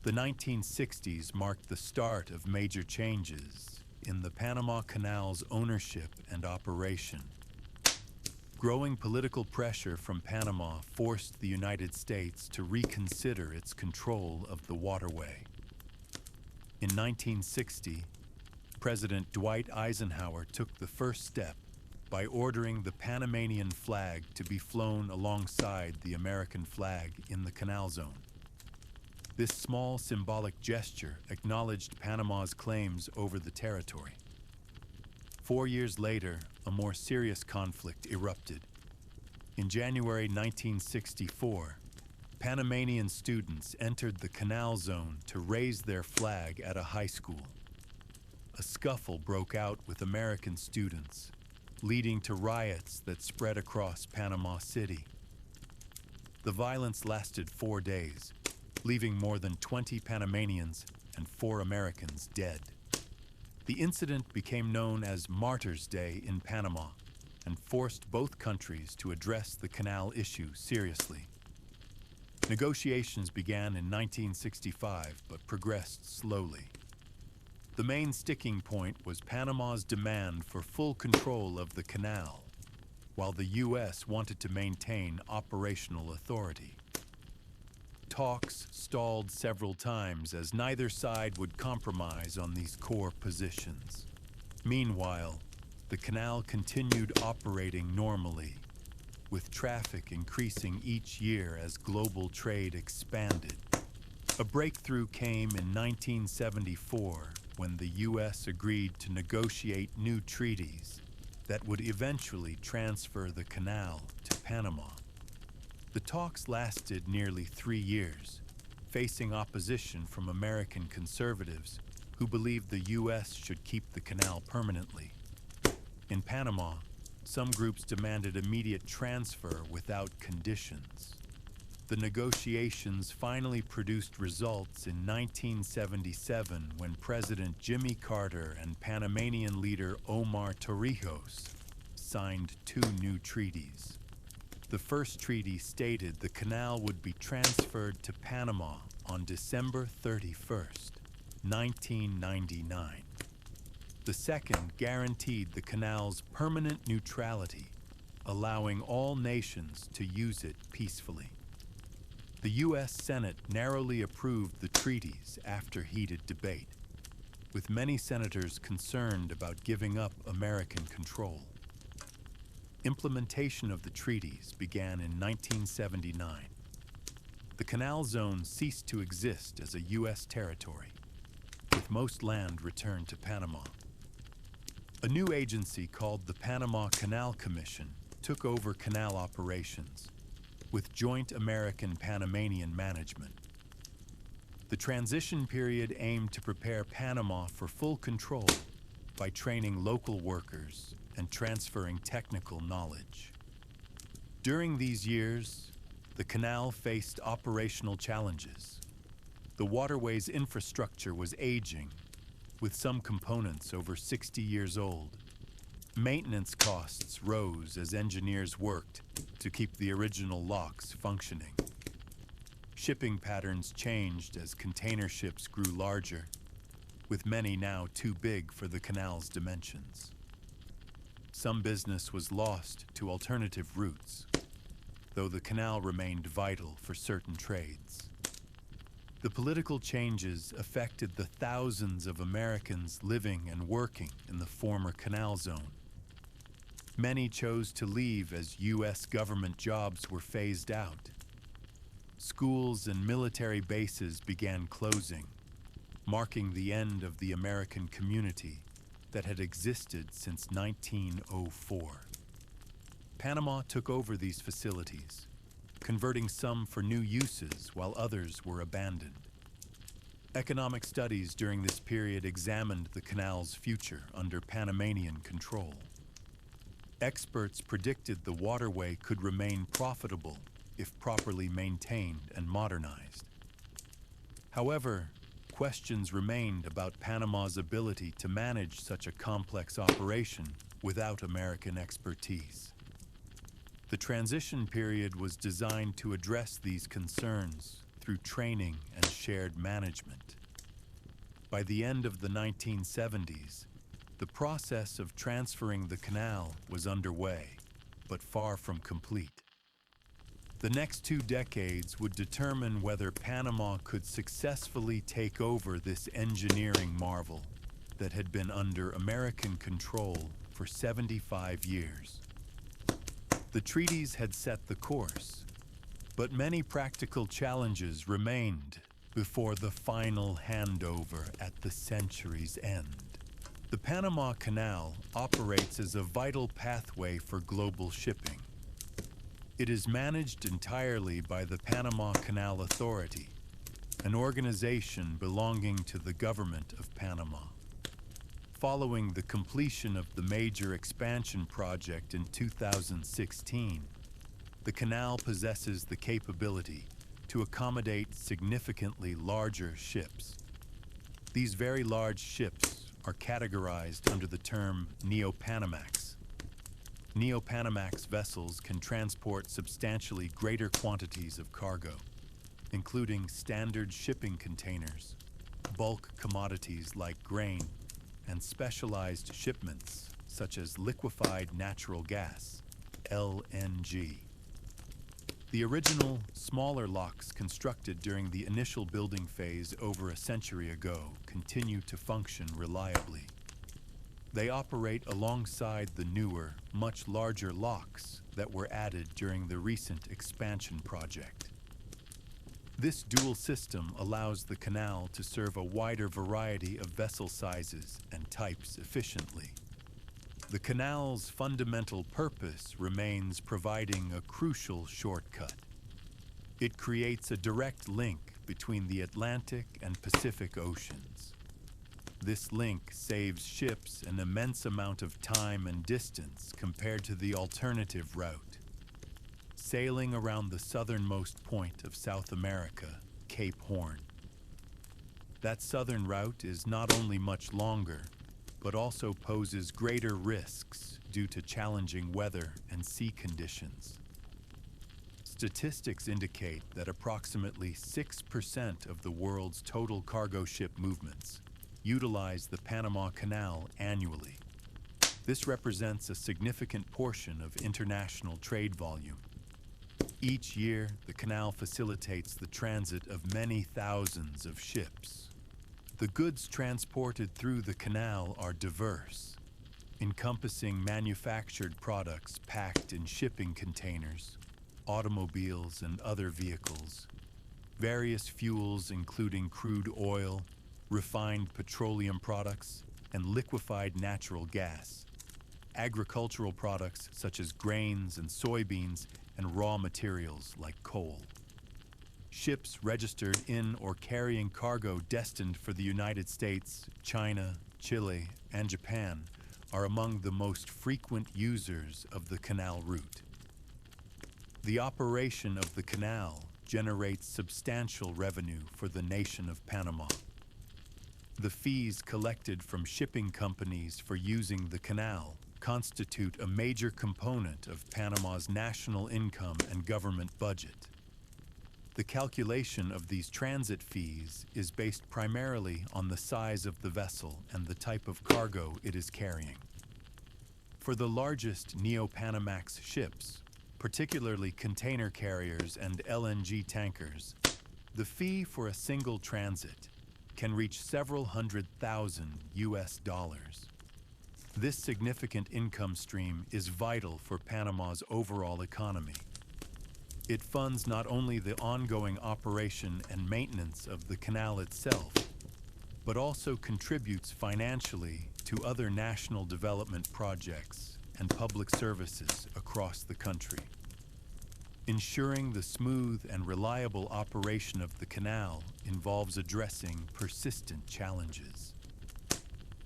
The 1960s marked the start of major changes in the Panama Canal's ownership and operation. Growing political pressure from Panama forced the United States to reconsider its control of the waterway. In 1960, President Dwight Eisenhower took the first step by ordering the Panamanian flag to be flown alongside the American flag in the Canal Zone. This small symbolic gesture acknowledged Panama's claims over the territory. 4 years later, a more serious conflict erupted. In January 1964, Panamanian students entered the Canal Zone to raise their flag at a high school. A scuffle broke out with American students, leading to riots that spread across Panama City. The violence lasted 4 days, leaving more than 20 Panamanians and 4 Americans dead. The incident became known as Martyrs' Day in Panama and forced both countries to address the canal issue seriously. Negotiations began in 1965 but progressed slowly. The main sticking point was Panama's demand for full control of the canal, while the U.S. wanted to maintain operational authority. Talks stalled several times as neither side would compromise on these core positions. Meanwhile, the canal continued operating normally, with traffic increasing each year as global trade expanded. A breakthrough came in 1974 when the U.S. agreed to negotiate new treaties that would eventually transfer the canal to Panama. The talks lasted nearly 3 years, facing opposition from American conservatives who believed the U.S. should keep the canal permanently. In Panama, some groups demanded immediate transfer without conditions. The negotiations finally produced results in 1977 when President Jimmy Carter and Panamanian leader Omar Torrijos signed 2 new treaties. The first treaty stated the canal would be transferred to Panama on December 31st, 1999. The second guaranteed the canal's permanent neutrality, allowing all nations to use it peacefully. The U.S. Senate narrowly approved the treaties after heated debate, with many senators concerned about giving up American control. Implementation of the treaties began in 1979. The Canal Zone ceased to exist as a U.S. territory, with most land returned to Panama. A new agency called the Panama Canal Commission took over canal operations, with joint American-Panamanian management. The transition period aimed to prepare Panama for full control by training local workers and transferring technical knowledge. During these years, the canal faced operational challenges. The waterway's infrastructure was aging, with some components over 60 years old. Maintenance costs rose as engineers worked to keep the original locks functioning. Shipping patterns changed as container ships grew larger, with many now too big for the canal's dimensions. Some business was lost to alternative routes, though the canal remained vital for certain trades. The political changes affected the thousands of Americans living and working in the former Canal Zone. Many chose to leave as U.S. government jobs were phased out. Schools and military bases began closing, marking the end of the American community that had existed since 1904. Panama took over these facilities, converting some for new uses while others were abandoned. Economic studies during this period examined the canal's future under Panamanian control. Experts predicted the waterway could remain profitable if properly maintained and modernized. However, questions remained about Panama's ability to manage such a complex operation without American expertise. The transition period was designed to address these concerns through training and shared management. By the end of the 1970s, the process of transferring the canal was underway, but far from complete. The next 2 decades would determine whether Panama could successfully take over this engineering marvel. that had been under American control for 75 years. The treaties had set the course, but many practical challenges remained before the final handover at the century's end. The Panama Canal operates as a vital pathway for global shipping. It is managed entirely by the Panama Canal Authority, an organization belonging to the government of Panama. Following the completion of the major expansion project in 2016, the canal possesses the capability to accommodate significantly larger ships. These very large ships are categorized under the term Neo-Panamax. Neo-Panamax vessels can transport substantially greater quantities of cargo, including standard shipping containers, bulk commodities like grain, and specialized shipments such as liquefied natural gas, LNG. The original, smaller locks constructed during the initial building phase over a century ago continue to function reliably. They operate alongside the newer, much larger locks that were added during the recent expansion project. This dual system allows the canal to serve a wider variety of vessel sizes and types efficiently. The canal's fundamental purpose remains providing a crucial shortcut. It creates a direct link between the Atlantic and Pacific Oceans. This link saves ships an immense amount of time and distance compared to the alternative route, sailing around the southernmost point of South America, Cape Horn. That southern route is not only much longer, but also poses greater risks due to challenging weather and sea conditions. Statistics indicate that approximately 6% of the world's total cargo ship movements utilize the Panama Canal annually. This represents a significant portion of international trade volume. Each year, the canal facilitates the transit of many thousands of ships. The goods transported through the canal are diverse, encompassing manufactured products packed in shipping containers, automobiles and other vehicles, various fuels including crude oil, refined petroleum products, and liquefied natural gas, agricultural products such as grains and soybeans, and raw materials like coal. Ships registered in or carrying cargo destined for the United States, China, Chile, and Japan are among the most frequent users of the canal route. The operation of the canal generates substantial revenue for the nation of Panama. The fees collected from shipping companies for using the canal constitute a major component of Panama's national income and government budget. The calculation of these transit fees is based primarily on the size of the vessel and the type of cargo it is carrying. For the largest Neo-Panamax ships, particularly container carriers and LNG tankers, the fee for a single transit can reach several $100,000 US. This significant income stream is vital for Panama's overall economy. It funds not only the ongoing operation and maintenance of the canal itself, but also contributes financially to other national development projects and public services across the country. Ensuring the smooth and reliable operation of the canal involves addressing persistent challenges.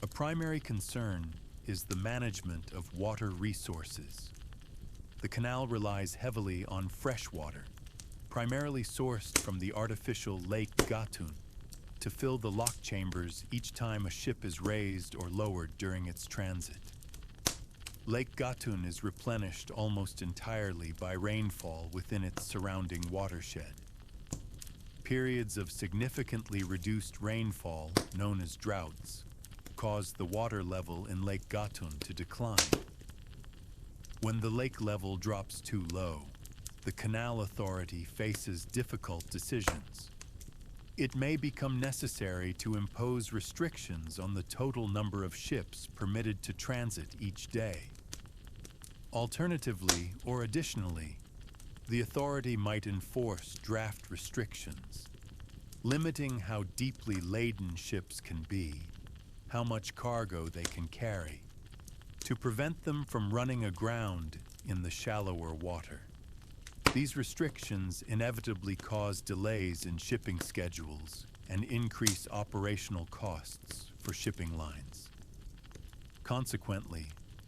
A primary concern is the management of water resources. The canal relies heavily on fresh water, primarily sourced from the artificial Lake Gatun, to fill the lock chambers each time a ship is raised or lowered during its transit. Lake Gatun is replenished almost entirely by rainfall within its surrounding watershed. Periods of significantly reduced rainfall, known as droughts, cause the water level in Lake Gatun to decline. When the lake level drops too low, the Canal Authority faces difficult decisions. it may become necessary to impose restrictions on the total number of ships permitted to transit each day. Alternatively, or additionally, the authority might enforce draft restrictions, limiting how deeply laden ships can be, how much cargo they can carry, to prevent them from running aground in the shallower water. These restrictions inevitably cause delays in shipping schedules and increase operational costs for shipping lines. Consequently,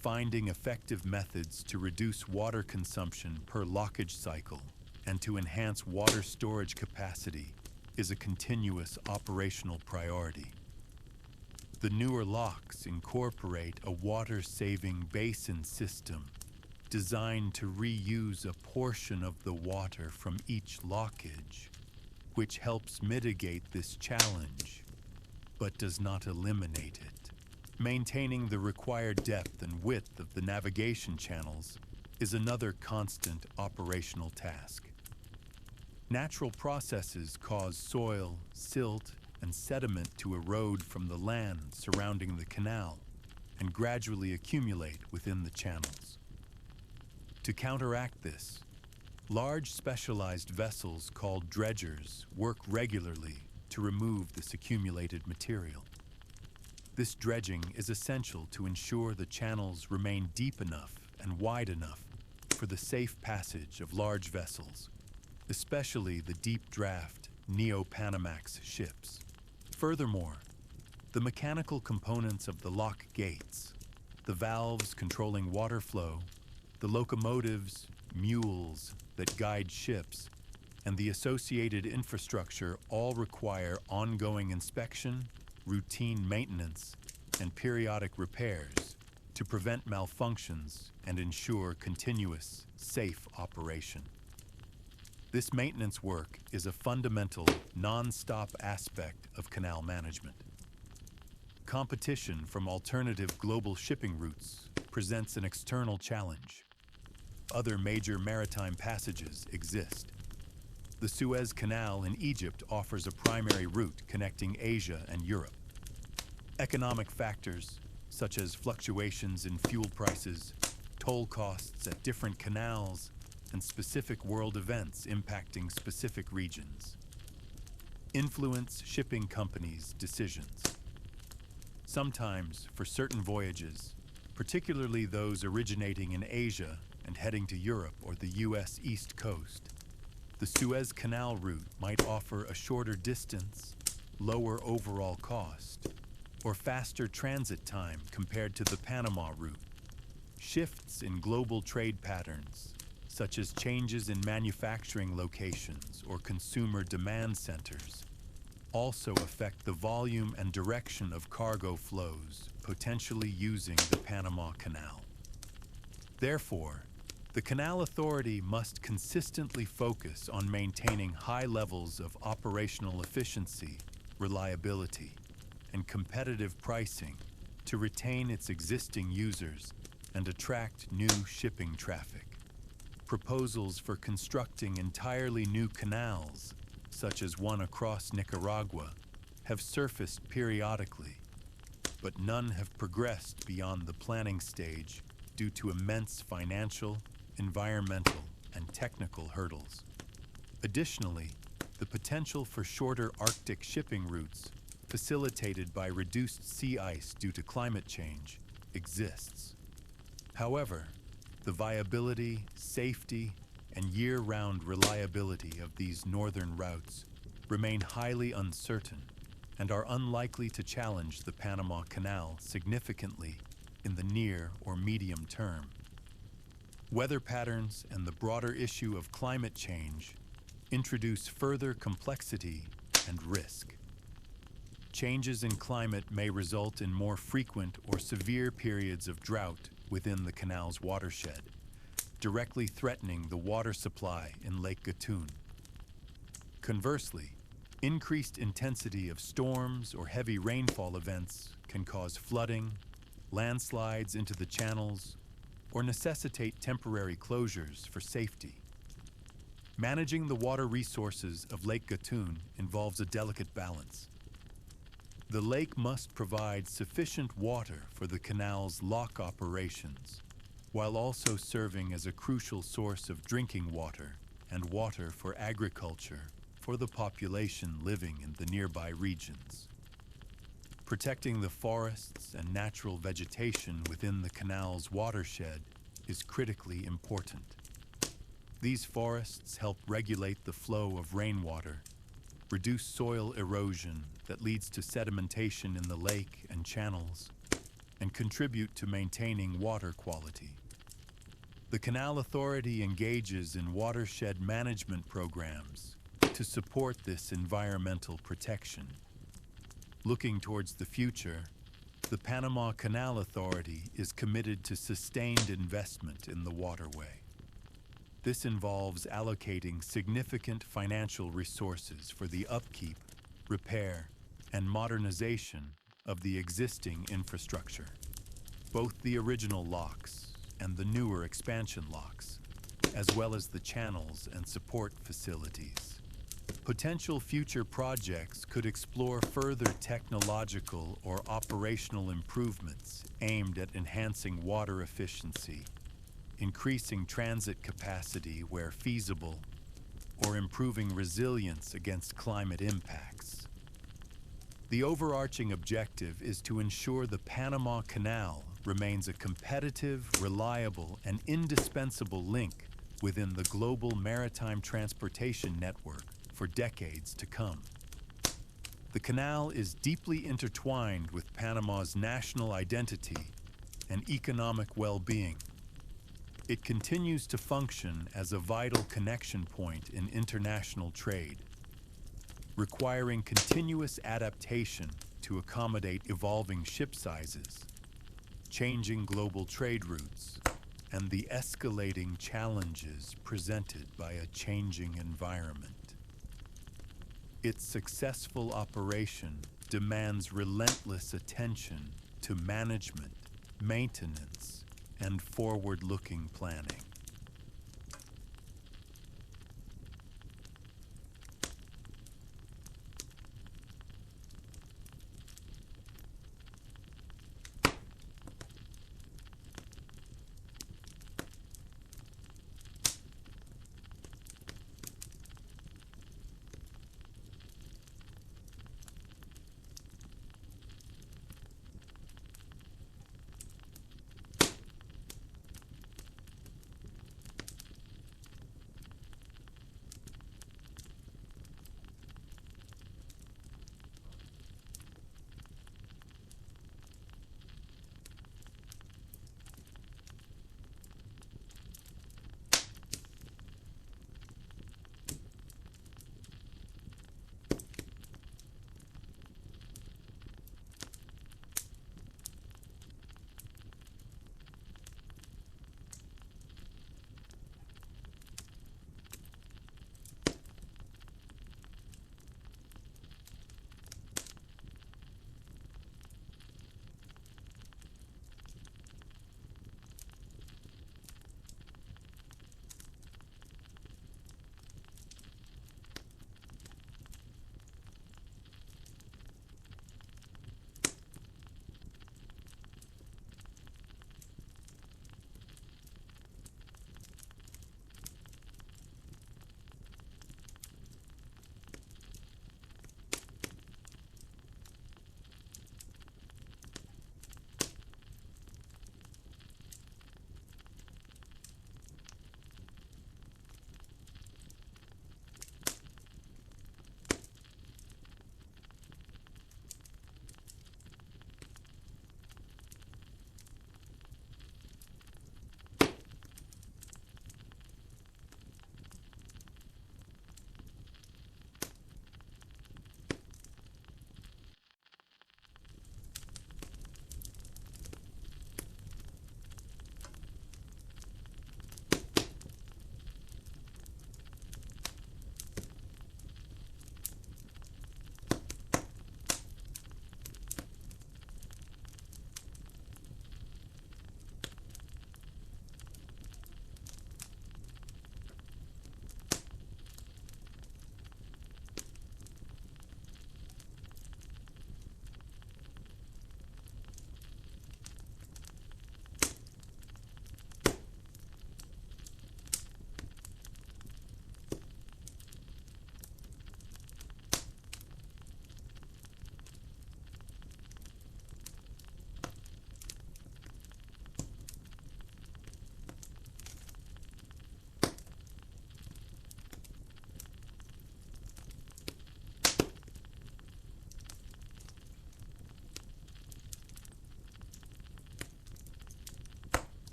finding effective methods to reduce water consumption per lockage cycle and to enhance water storage capacity is a continuous operational priority. The newer locks incorporate a water-saving basin system designed to reuse a portion of the water from each lockage, which helps mitigate this challenge, but does not eliminate it. Maintaining the required depth and width of the navigation channels is another constant operational task. Natural processes cause soil, silt, and sediment to erode from the land surrounding the canal and gradually accumulate within the channels. To counteract this, large specialized vessels called dredgers work regularly to remove this accumulated material. This dredging is essential to ensure the channels remain deep enough and wide enough for the safe passage of large vessels, especially the deep-draft Neo-Panamax ships. Furthermore, the mechanical components of the lock gates, the valves controlling water flow, the locomotives, mules that guide ships, and the associated infrastructure all require ongoing inspection, routine maintenance, and periodic repairs to prevent malfunctions and ensure continuous, safe operation. This maintenance work is a fundamental, non-stop aspect of canal management. Competition from alternative global shipping routes presents an external challenge. Other major maritime passages exist. The Suez Canal in Egypt offers a primary route connecting Asia and Europe. Economic factors, such as fluctuations in fuel prices, toll costs at different canals, and specific world events impacting specific regions, influence shipping companies' decisions. Sometimes, for certain voyages, particularly those originating in Asia and heading to Europe or the U.S. East Coast, the Suez Canal route might offer a shorter distance, lower overall cost, or faster transit time compared to the Panama route. Shifts in global trade patterns, such as changes in manufacturing locations or consumer demand centers, also affect the volume and direction of cargo flows potentially using the Panama Canal. Therefore, the Canal Authority must consistently focus on maintaining high levels of operational efficiency, reliability, and competitive pricing to retain its existing users and attract new shipping traffic. Proposals for constructing entirely new canals, such as one across Nicaragua, have surfaced periodically, but none have progressed beyond the planning stage due to immense financial, environmental, and technical hurdles. Additionally, the potential for shorter Arctic shipping routes, facilitated by reduced sea ice due to climate change, exists. However, the viability, safety, and year-round reliability of these northern routes remain highly uncertain and are unlikely to challenge the Panama Canal significantly in the near or medium term. Weather patterns and the broader issue of climate change introduce further complexity and risk. Changes in climate may result in more frequent or severe periods of drought within the canal's watershed, directly threatening the water supply in Lake Gatun. Conversely, increased intensity of storms or heavy rainfall events can cause flooding, landslides into the channels, or necessitate temporary closures for safety. Managing the water resources of Lake Gatun involves a delicate balance. The lake must provide sufficient water for the canal's lock operations, while also serving as a crucial source of drinking water and water for agriculture for the population living in the nearby regions. Protecting the forests and natural vegetation within the canal's watershed is critically important. These forests help regulate the flow of rainwater, reduce soil erosion that leads to sedimentation in the lake and channels, and contribute to maintaining water quality. The Canal Authority engages in watershed management programs to support this environmental protection. Looking towards the future, the Panama Canal Authority is committed to sustained investment in the waterway. This involves allocating significant financial resources for the upkeep, repair, and modernization of the existing infrastructure. Both the original locks and the newer expansion locks, as well as the channels and support facilities. Potential future projects could explore further technological or operational improvements aimed at enhancing water efficiency, increasing transit capacity where feasible, or improving resilience against climate impacts. The overarching objective is to ensure the Panama Canal remains a competitive, reliable, and indispensable link within the global maritime transportation network for decades to come. The canal is deeply intertwined with Panama's national identity and economic well-being. It continues to function as a vital connection point in international trade, requiring continuous adaptation to accommodate evolving ship sizes, changing global trade routes, and the escalating challenges presented by a changing environment. Its successful operation demands relentless attention to management, maintenance, and forward-looking planning.